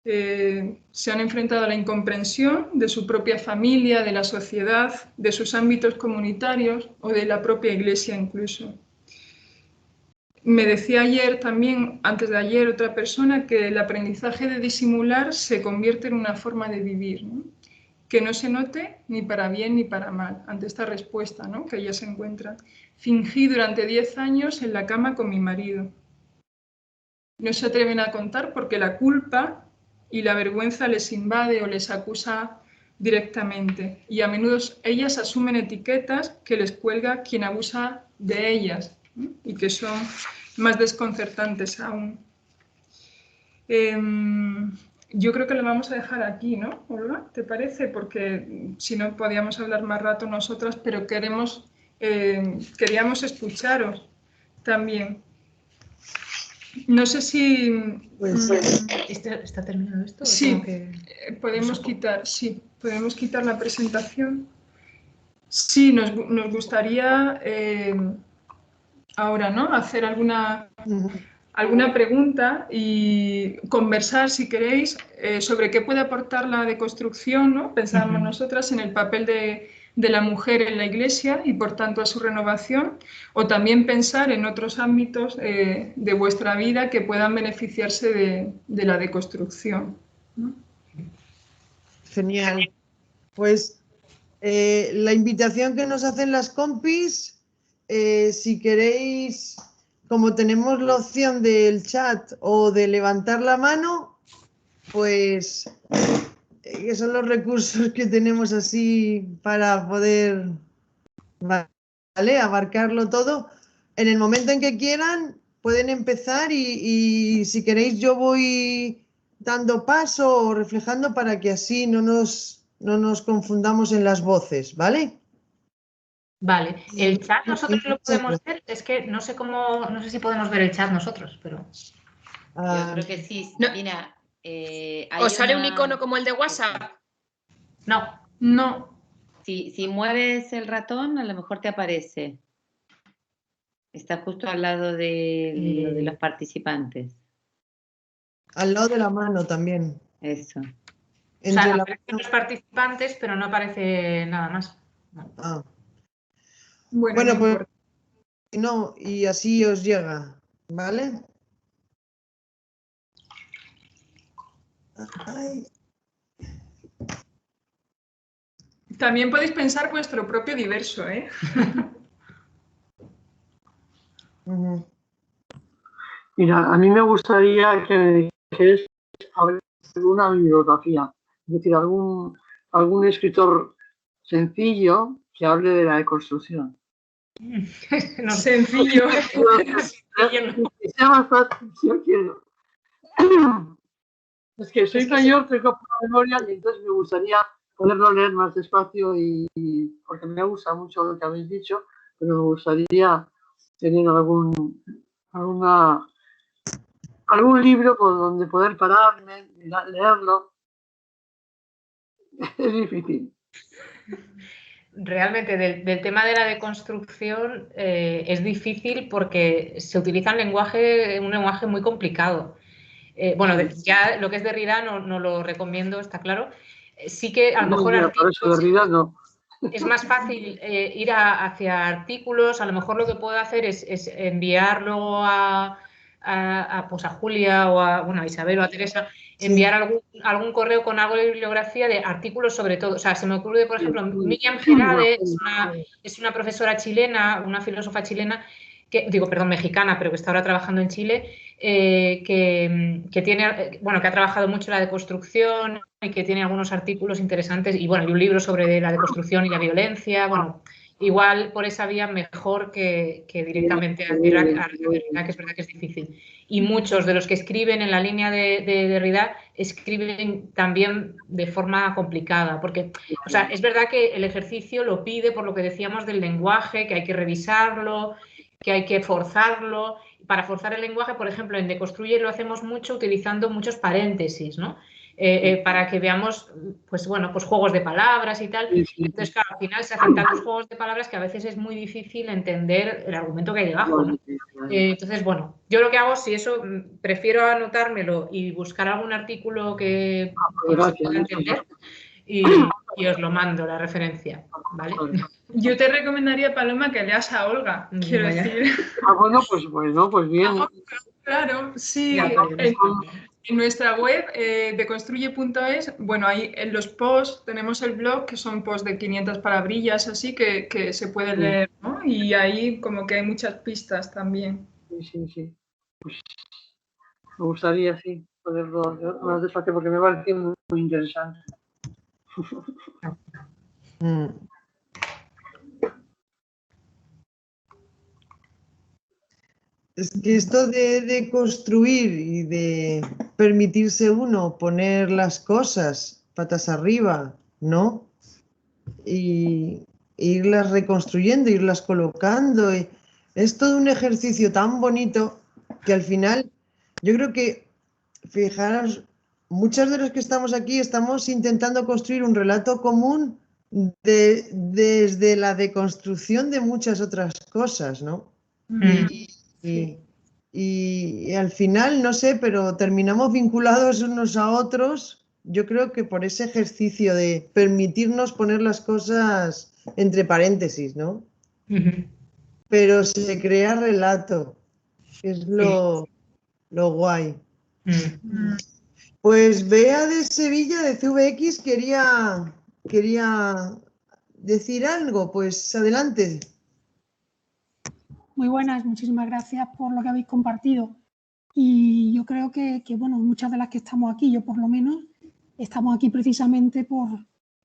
Se han enfrentado a la incomprensión de su propia familia, de la sociedad, de sus ámbitos comunitarios o de la propia Iglesia incluso. Me decía ayer también, antes de ayer, otra persona que el aprendizaje de disimular se convierte en una forma de vivir, ¿no? Que no se note ni para bien ni para mal, ante esta respuesta, ¿no? Que ella se encuentra. Fingí durante 10 años en la cama con mi marido. No se atreven a contar porque la culpa y la vergüenza les invade o les acusa directamente. Y a menudo ellas asumen etiquetas que les cuelga quien abusa de ellas, ¿no? Y que son más desconcertantes aún. Yo creo que lo vamos a dejar aquí, ¿no, Olga? ¿Te parece? Porque si no podíamos hablar más rato nosotras, pero queríamos escucharos también. No sé si... ¿Está terminado esto? Sí, podemos quitar la presentación. Sí, nos gustaría ahora, ¿no? Hacer alguna pregunta y conversar, si queréis, sobre qué puede aportar la deconstrucción, ¿no? Pensábamos nosotras en el papel de la mujer en la Iglesia y, por tanto, a su renovación, o también pensar en otros ámbitos de vuestra vida que puedan beneficiarse de la deconstrucción, ¿no? Genial. Pues la invitación que nos hacen las compis, si queréis, como tenemos la opción del chat o de levantar la mano, pues que son los recursos que tenemos así para poder, ¿vale?, abarcarlo todo. En el momento en que quieran pueden empezar y si queréis yo voy dando paso o reflejando para que así no nos confundamos en las voces, ¿vale? Vale, el chat nosotros lo podemos ver, es que no sé si podemos ver el chat nosotros, pero... Yo creo que sí, no. Mira, ¿Os sale un icono como el de WhatsApp? No. Si mueves el ratón, a lo mejor te aparece. Está justo al lado de los participantes. Al lado de la mano también. Eso. O Entre sea, la aparecen los participantes, pero no aparece nada más. Ah. Bueno, Bueno, no pues importa. no, y así os llega, ¿vale? Ay. También podéis pensar vuestro propio diverso, ¿eh? Ujú. Mira, a mí me gustaría que me dijeras alguna bibliografía, es decir, algún escritor sencillo que hable de la deconstrucción. No, Sencillo. Que sea más fácil, si yo quiero. Es que soy mayor, tengo poca memoria y entonces me gustaría poderlo leer más despacio porque me gusta mucho lo que habéis dicho, pero me gustaría tener algún libro por donde poder pararme, leerlo. Es difícil. Realmente del tema de la deconstrucción es difícil porque se utiliza un lenguaje muy complicado. Bueno, ya lo que es Derrida no lo recomiendo, está claro. Sí que a lo mejor es más fácil ir hacia artículos. A lo mejor lo que puedo hacer es enviarlo pues a Julia o a Isabel o a Teresa, enviar algún correo con algo de bibliografía de artículos sobre todo. O sea, se me ocurre, por ejemplo, Miriam Gerade es una profesora chilena, una filósofa chilena, mexicana, pero que está ahora trabajando en Chile, que ha trabajado mucho la deconstrucción y que tiene algunos artículos interesantes y un libro sobre la deconstrucción y la violencia. Bueno, igual por esa vía mejor que directamente a Derrida, que es verdad que es difícil. Y muchos de los que escriben en la línea de Derrida escriben también de forma complicada, porque, o sea, es verdad que el ejercicio lo pide por lo que decíamos del lenguaje, que hay que revisarlo, que hay que forzarlo. Para forzar el lenguaje, por ejemplo, en Deconstruye lo hacemos mucho utilizando muchos paréntesis, ¿no? Para que veamos, pues juegos de palabras y tal. Entonces, claro, al final se hacen tantos juegos de palabras que a veces es muy difícil entender el argumento que hay debajo, ¿no? Entonces, yo lo que hago, si eso, prefiero anotármelo y buscar algún artículo que se pueda entender y os lo mando, la referencia, ¿vale? Yo te recomendaría, Paloma, que leas a Olga, quiero decir. Pues bien. Claro, sí. En nuestra web, deconstruye.es, ahí en los posts tenemos el blog, que son posts de 500 palabrillas, así que se puede leer, ¿no? Y ahí como que hay muchas pistas también. Sí. Pues me gustaría, sí, poderlo más despacio porque me parece muy interesante. Es que esto de construir y de permitirse uno poner las cosas patas arriba, ¿no? Y irlas reconstruyendo, irlas colocando. Es todo un ejercicio tan bonito que al final yo creo que, fijaros, muchos de los que estamos aquí estamos intentando construir un relato común desde la deconstrucción de muchas otras cosas, ¿no? Y al final, no sé, pero terminamos vinculados unos a otros, yo creo que por ese ejercicio de permitirnos poner las cosas entre paréntesis, ¿no? Pero se crea relato, que es lo guay. Pues Bea de Sevilla, de CVX, quería decir algo, pues adelante. Muy buenas, muchísimas gracias por lo que habéis compartido. Y yo creo que muchas de las que estamos aquí, yo por lo menos, estamos aquí precisamente por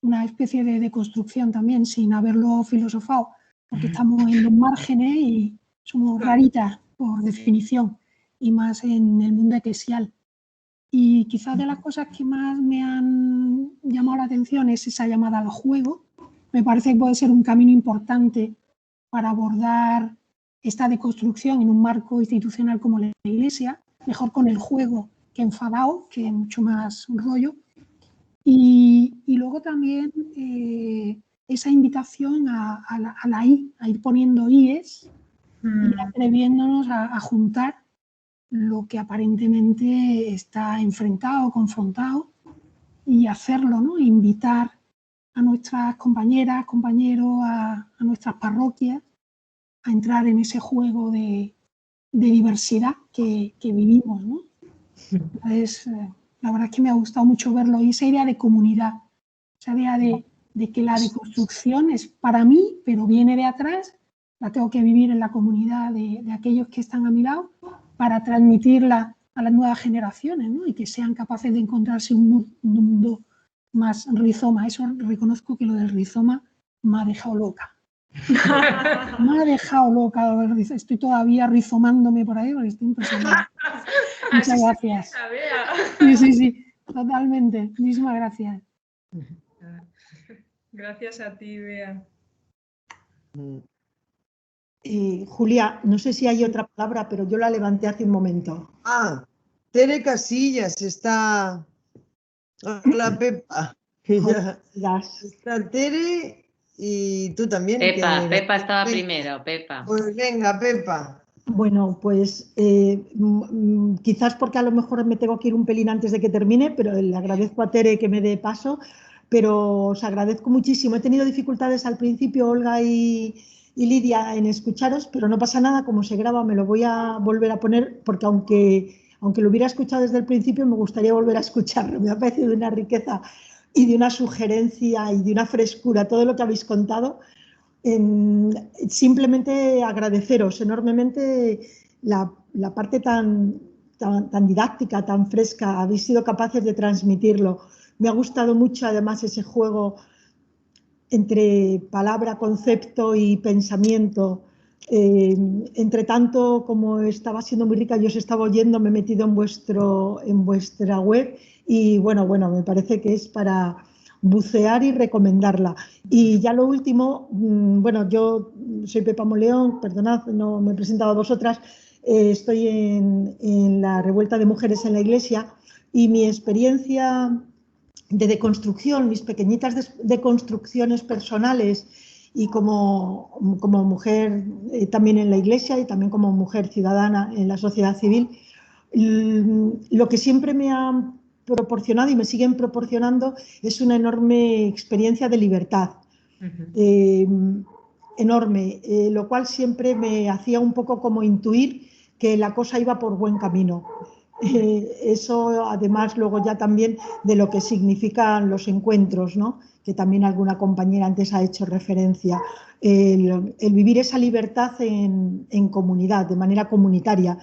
una especie de deconstrucción también, sin haberlo filosofado, porque estamos en los márgenes y somos raritas por definición, y más en el mundo eclesial. Y quizás de las cosas que más me han llamado la atención es esa llamada al juego. Me parece que puede ser un camino importante para abordar esta deconstrucción en un marco institucional como la Iglesia, mejor con el juego que enfadado, que mucho más rollo. Y luego también esa invitación a ir poniendo IES y atreviéndonos a juntar lo que aparentemente está enfrentado, confrontado, y hacerlo, ¿no? Invitar a nuestras compañeras, compañeros, a nuestras parroquias a entrar en ese juego de diversidad que vivimos, ¿no? Entonces, la verdad es que me ha gustado mucho verlo, y esa idea de comunidad, esa idea de que la deconstrucción es para mí, pero viene de atrás, la tengo que vivir en la comunidad de aquellos que están a mi lado para transmitirla a las nuevas generaciones, ¿no? Y que sean capaces de encontrarse un mundo más rizoma. Eso reconozco que lo del rizoma me ha dejado loca. Me ha dejado loca. Estoy todavía rizomándome por ahí porque estoy impresionada. Muchas gracias. Sí, totalmente. Muchísimas gracias. Gracias a ti, Bea. Julia, no sé si hay otra palabra, pero yo la levanté hace un momento. Tere Casillas está. Hola, Pepa. Está Tere y tú también. Pepa estaba primero, Pepa. Pues venga, Pepa. Bueno, pues quizás porque a lo mejor me tengo que ir un pelín antes de que termine, pero le agradezco a Tere que me dé paso, pero os agradezco muchísimo. He tenido dificultades al principio, Olga y Lidia, en escucharos, pero no pasa nada, como se graba me lo voy a volver a poner, porque aunque lo hubiera escuchado desde el principio, me gustaría volver a escucharlo. Me ha parecido de una riqueza y de una sugerencia y de una frescura todo lo que habéis contado. Simplemente agradeceros enormemente la parte tan didáctica, tan fresca, habéis sido capaces de transmitirlo. Me ha gustado mucho además ese juego entre palabra, concepto y pensamiento. Entre tanto, como estaba siendo muy rica, yo os estaba oyendo, me he metido en vuestra web y bueno, me parece que es para bucear y recomendarla. Y ya lo último, bueno, yo soy Pepa Moleón, perdonad, no me he presentado a vosotras, estoy en la Revuelta de Mujeres en la Iglesia y mi experiencia de deconstrucción, mis pequeñitas deconstrucciones personales y como mujer también en la Iglesia y también como mujer ciudadana en la sociedad civil, lo que siempre me han proporcionado y me siguen proporcionando es una enorme experiencia de libertad, enorme, lo cual siempre me hacía un poco como intuir que la cosa iba por buen camino. Eso además luego ya también de lo que significan los encuentros, ¿no? Que también alguna compañera antes ha hecho referencia, el vivir esa libertad en comunidad, de manera comunitaria.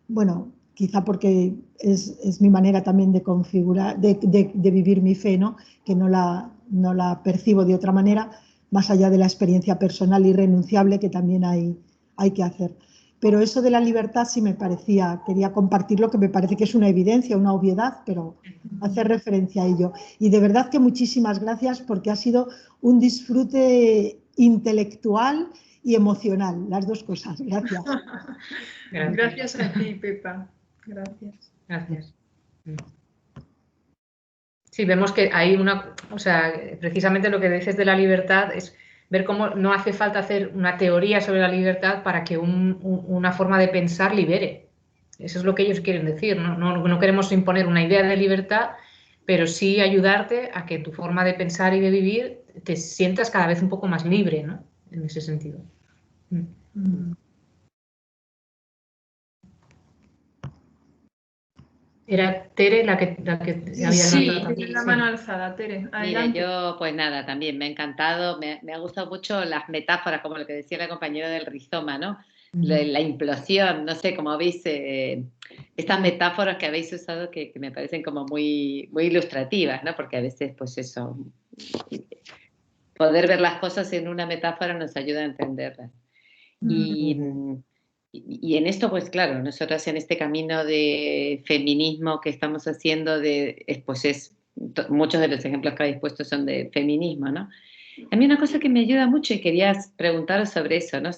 Bueno, quizá porque es mi manera también de configurar, de vivir mi fe, ¿no? Que no la percibo de otra manera, más allá de la experiencia personal irrenunciable que también hay que hacer. Pero eso de la libertad sí me parecía, quería compartirlo, que me parece que es una evidencia, una obviedad, pero hacer referencia a ello. Y de verdad que muchísimas gracias porque ha sido un disfrute intelectual y emocional, las dos cosas. Gracias. Gracias a ti, Pepa. Gracias. Gracias. Sí, vemos que hay precisamente lo que dices de la libertad es ver cómo no hace falta hacer una teoría sobre la libertad para que una forma de pensar libere. Eso es lo que ellos quieren decir. No queremos imponer una idea de libertad, pero sí ayudarte a que tu forma de pensar y de vivir te sientas cada vez un poco más libre, ¿no? En ese sentido. Era Tere la que había levantado la mano alzada. Tere, adelante. Mire, yo pues nada, también me ha encantado, me ha gustado mucho las metáforas, como lo que decía la compañera del rizoma, ¿no? La implosión, no sé, como veis, estas metáforas que habéis usado que me parecen como muy, muy ilustrativas, ¿no? Porque a veces, pues eso, poder ver las cosas en una metáfora nos ayuda a entenderlas. Y en esto, pues claro, nosotras en este camino de feminismo que estamos haciendo, muchos de los ejemplos que habéis puesto son de feminismo, ¿no? A mí una cosa que me ayuda mucho y quería preguntaros sobre eso, ¿no?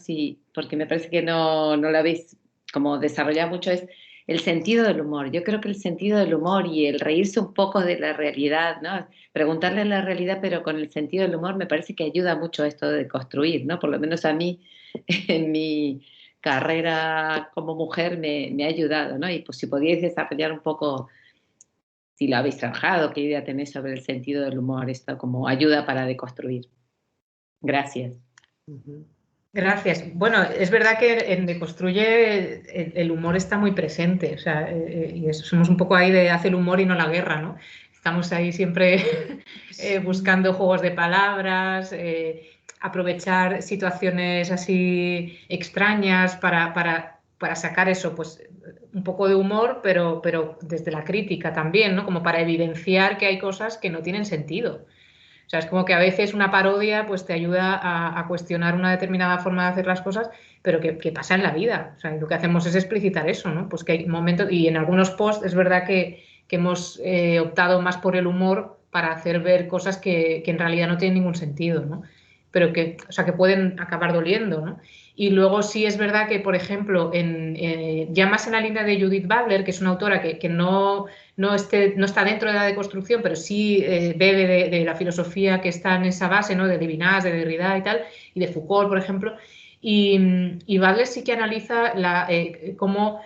Porque me parece que no lo habéis como desarrollado mucho, es el sentido del humor. Yo creo que el sentido del humor y el reírse un poco de la realidad, ¿no? Preguntarle a la realidad, pero con el sentido del humor, me parece que ayuda mucho a esto de construir, ¿no? Por lo menos a mí, en mi carrera como mujer me ha ayudado, ¿no? Y pues si podíais desarrollar un poco, si lo habéis trabajado, qué idea tenéis sobre el sentido del humor, esto como ayuda para deconstruir. Gracias. Gracias. Bueno, es verdad que en Deconstruye el humor está muy presente, o sea, y somos un poco ahí de hace el humor y no la guerra, ¿no? Estamos ahí siempre buscando juegos de palabras, aprovechar situaciones así extrañas para sacar eso, pues un poco de humor, pero desde la crítica también, ¿no? Como para evidenciar que hay cosas que no tienen sentido. O sea, es como que a veces una parodia pues te ayuda a cuestionar una determinada forma de hacer las cosas, pero que pasa en la vida. O sea, lo que hacemos es explicitar eso, ¿no? Pues que hay momentos, y en algunos posts es verdad que hemos optado más por el humor para hacer ver cosas que en realidad no tienen ningún sentido, ¿no? Pero que, o sea, que pueden acabar doliendo, ¿no? Y luego sí es verdad que, por ejemplo, ya más en la línea de Judith Butler, que es una autora que no está dentro de la deconstrucción, pero sí bebe de la filosofía que está en esa base, ¿no? De Levinas, de Derrida y tal, y de Foucault, por ejemplo. Y Butler sí que analiza cómo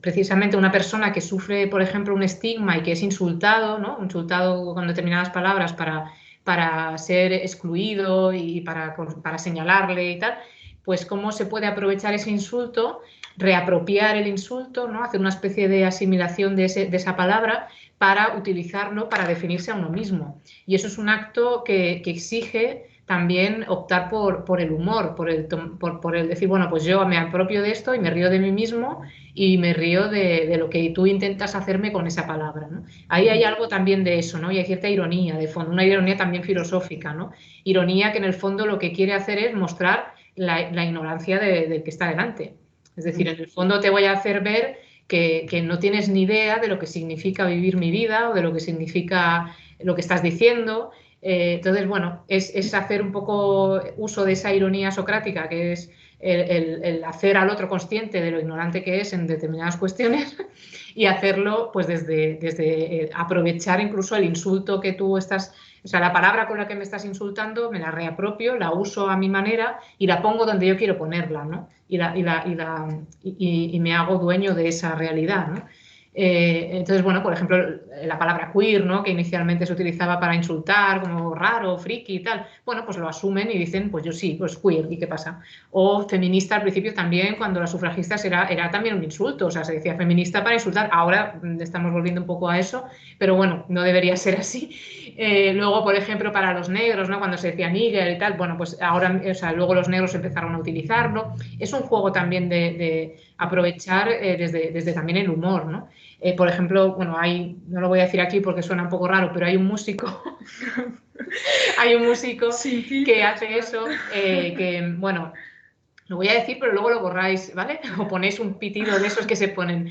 precisamente una persona que sufre, por ejemplo, un estigma y que es insultado, ¿no? Insultado con determinadas palabras para ser excluido y para señalarle y tal, pues cómo se puede aprovechar ese insulto, reapropiar el insulto, ¿no? Hacer una especie de asimilación de esa palabra para utilizarlo para definirse a uno mismo. Y eso es un acto que exige también optar por el humor, por el decir, bueno, pues yo me apropio de esto y me río de mí mismo y me río de lo que tú intentas hacerme con esa palabra, ¿no? Ahí hay algo también de eso, ¿no? Y hay cierta ironía de fondo, una ironía también filosófica, ¿no? Ironía que en el fondo lo que quiere hacer es mostrar la ignorancia del que está delante. Es decir, en el fondo te voy a hacer ver que no tienes ni idea de lo que significa vivir mi vida o de lo que significa lo que estás diciendo. Entonces, bueno, es hacer un poco uso de esa ironía socrática, que es el hacer al otro consciente de lo ignorante que es en determinadas cuestiones y hacerlo pues desde aprovechar incluso el insulto que tú estás, o sea, la palabra con la que me estás insultando me la reapropio, la uso a mi manera y la pongo donde yo quiero ponerla, ¿no? Y me hago dueño de esa realidad, ¿no? Entonces, bueno, por ejemplo, la palabra queer, ¿no? Que inicialmente se utilizaba para insultar, como raro, friki y tal, bueno, pues lo asumen y dicen, pues yo sí, pues queer, ¿y qué pasa? O feminista al principio también, cuando las sufragistas era también un insulto, o sea, se decía feminista para insultar, ahora estamos volviendo un poco a eso, pero bueno, no debería ser así. Luego, por ejemplo, para los negros, ¿no? Cuando se decía nigger y tal, bueno, pues ahora, o sea, luego los negros empezaron a utilizarlo. Es un juego también de aprovechar desde también el humor, ¿no? Por ejemplo, bueno, no lo voy a decir aquí porque suena un poco raro, pero hay un músico, que hace eso, que, bueno, lo voy a decir, pero luego lo borráis, ¿vale? O ponéis un pitido de esos que se ponen.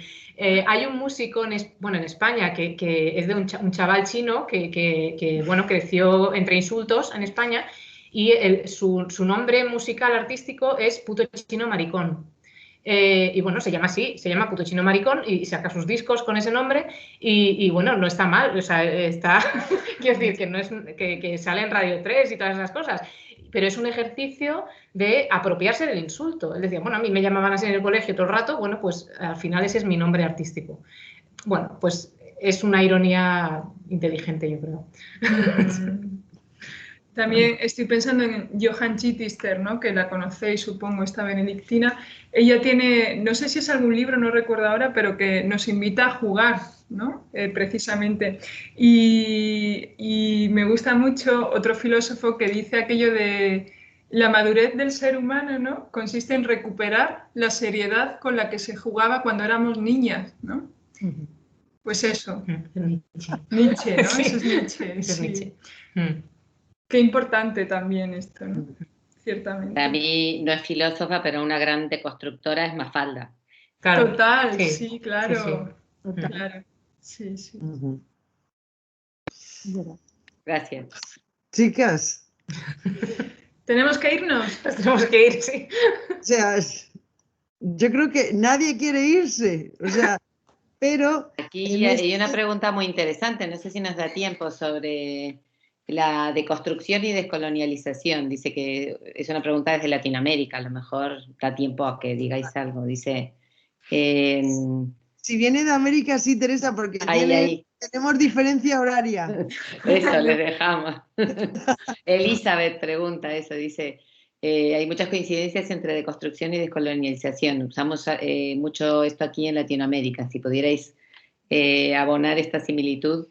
Hay un músico, en España, que es de un chaval chino que bueno, creció entre insultos en España y su nombre musical artístico es Puto Chino Maricón. Y bueno, se llama así, se llama Puto Chino Maricón y saca sus discos con ese nombre y bueno, no está mal, o sea, quiero decir que no es que sale en Radio 3 y todas esas cosas, pero es un ejercicio de apropiarse del insulto. Él decía, bueno, a mí me llamaban así en el colegio todo el rato, bueno, pues al final ese es mi nombre artístico. Bueno, pues es una ironía inteligente, yo creo. También estoy pensando en Johan Chittister, ¿no? Que la conocéis, supongo, esta benedictina. Ella tiene, no sé si es algún libro, no recuerdo ahora, pero que nos invita a jugar, ¿no? Precisamente. Y me gusta mucho otro filósofo que dice aquello de la madurez del ser humano, ¿no? Consiste en recuperar la seriedad con la que se jugaba cuando éramos niñas, ¿no? Pues eso. Nietzsche, ¿no? Sí. Eso es Nietzsche. Eso es sí. Nietzsche. Qué importante también esto, ¿no? Ciertamente. Para mí no es filósofa, pero una gran deconstructora es Mafalda. Claro. Total, sí, claro. Sí. Claro. Sí, sí. Gracias. Chicas. ¿Tenemos que irnos? Nos tenemos que ir, sí. O sea, yo creo que nadie quiere irse. O sea, pero... Aquí hay una pregunta muy interesante, no sé si nos da tiempo, sobre La deconstrucción y descolonialización, dice que es una pregunta desde Latinoamérica, a lo mejor da tiempo a que digáis algo. Dice, Si viene de América, sí, Teresa, porque ahí. tenemos diferencia horaria. Eso, les dejamos. Elizabeth pregunta eso, dice, hay muchas coincidencias entre deconstrucción y descolonialización. Usamos mucho esto aquí en Latinoamérica. Si pudierais abonar esta similitud.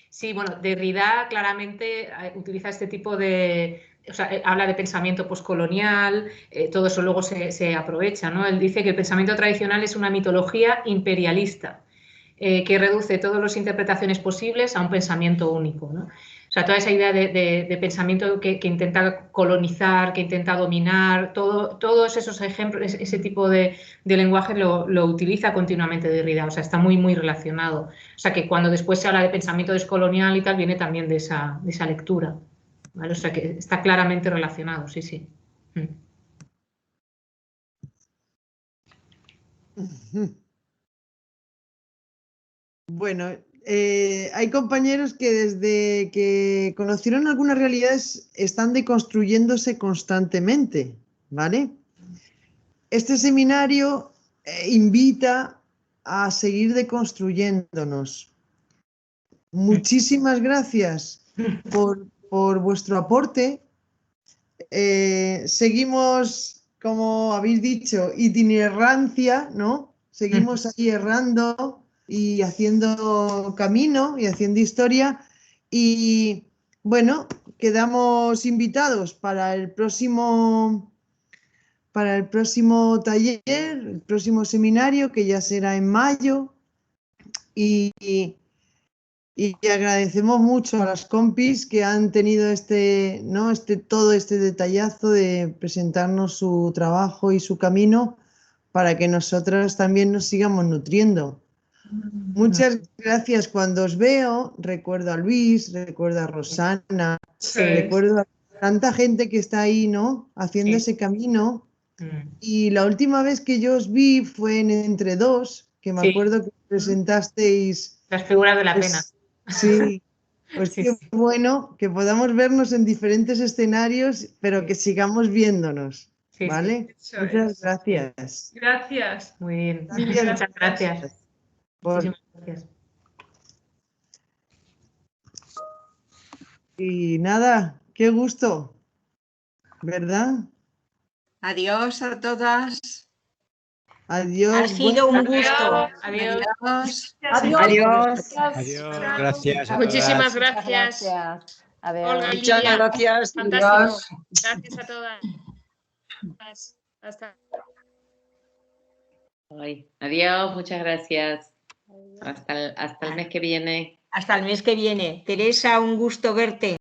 Sí, bueno, Derrida claramente utiliza este tipo de... O sea, habla de pensamiento poscolonial, todo eso luego se aprovecha, ¿no? Él dice que el pensamiento tradicional es una mitología imperialista, que reduce todas las interpretaciones posibles a un pensamiento único, ¿no? O sea, toda esa idea de pensamiento que intenta colonizar, que intenta dominar, todos esos ejemplos, ese tipo de lenguaje lo utiliza continuamente Derrida, o sea, está muy, muy relacionado. O sea, que cuando después se habla de pensamiento descolonial y tal, viene también de esa lectura, ¿vale? O sea, que está claramente relacionado, sí, sí. Bueno, hay compañeros que desde que conocieron algunas realidades están deconstruyéndose constantemente, ¿vale? Este seminario invita a seguir deconstruyéndonos. Muchísimas gracias por vuestro aporte. Seguimos, como habéis dicho, itinerancia, ¿no? Seguimos ahí errando y haciendo camino y haciendo historia. Y bueno, quedamos invitados para el próximo taller, el próximo seminario, que ya será en mayo. Y agradecemos mucho a las compis que han tenido todo este detallazo de presentarnos su trabajo y su camino para que nosotras también nos sigamos nutriendo. Muchas gracias. Cuando os veo, recuerdo a Luis, recuerdo a Rosana, recuerdo a tanta gente que está ahí, ¿no? Haciendo ese camino. Y la última vez que yo os vi fue en Entre Dos, que me acuerdo que presentasteis las figuras de la pena. Sí, pues qué bueno que podamos vernos en diferentes escenarios, pero que sigamos viéndonos, ¿vale? Muchas gracias. Gracias. Muy bien. Muchas gracias. Muchísimas gracias. Y nada, qué gusto, ¿verdad? Adiós a todas. Adiós. Ha sido un gusto. Adiós. Adiós. Adiós, gracias a Muchísimas todas. gracias. Olga y Muchas Lidia. gracias. Fantástico. Adiós. Gracias a todas. Hasta. Adiós, muchas gracias. Hasta el mes que viene. Hasta el mes que viene. Teresa, un gusto verte.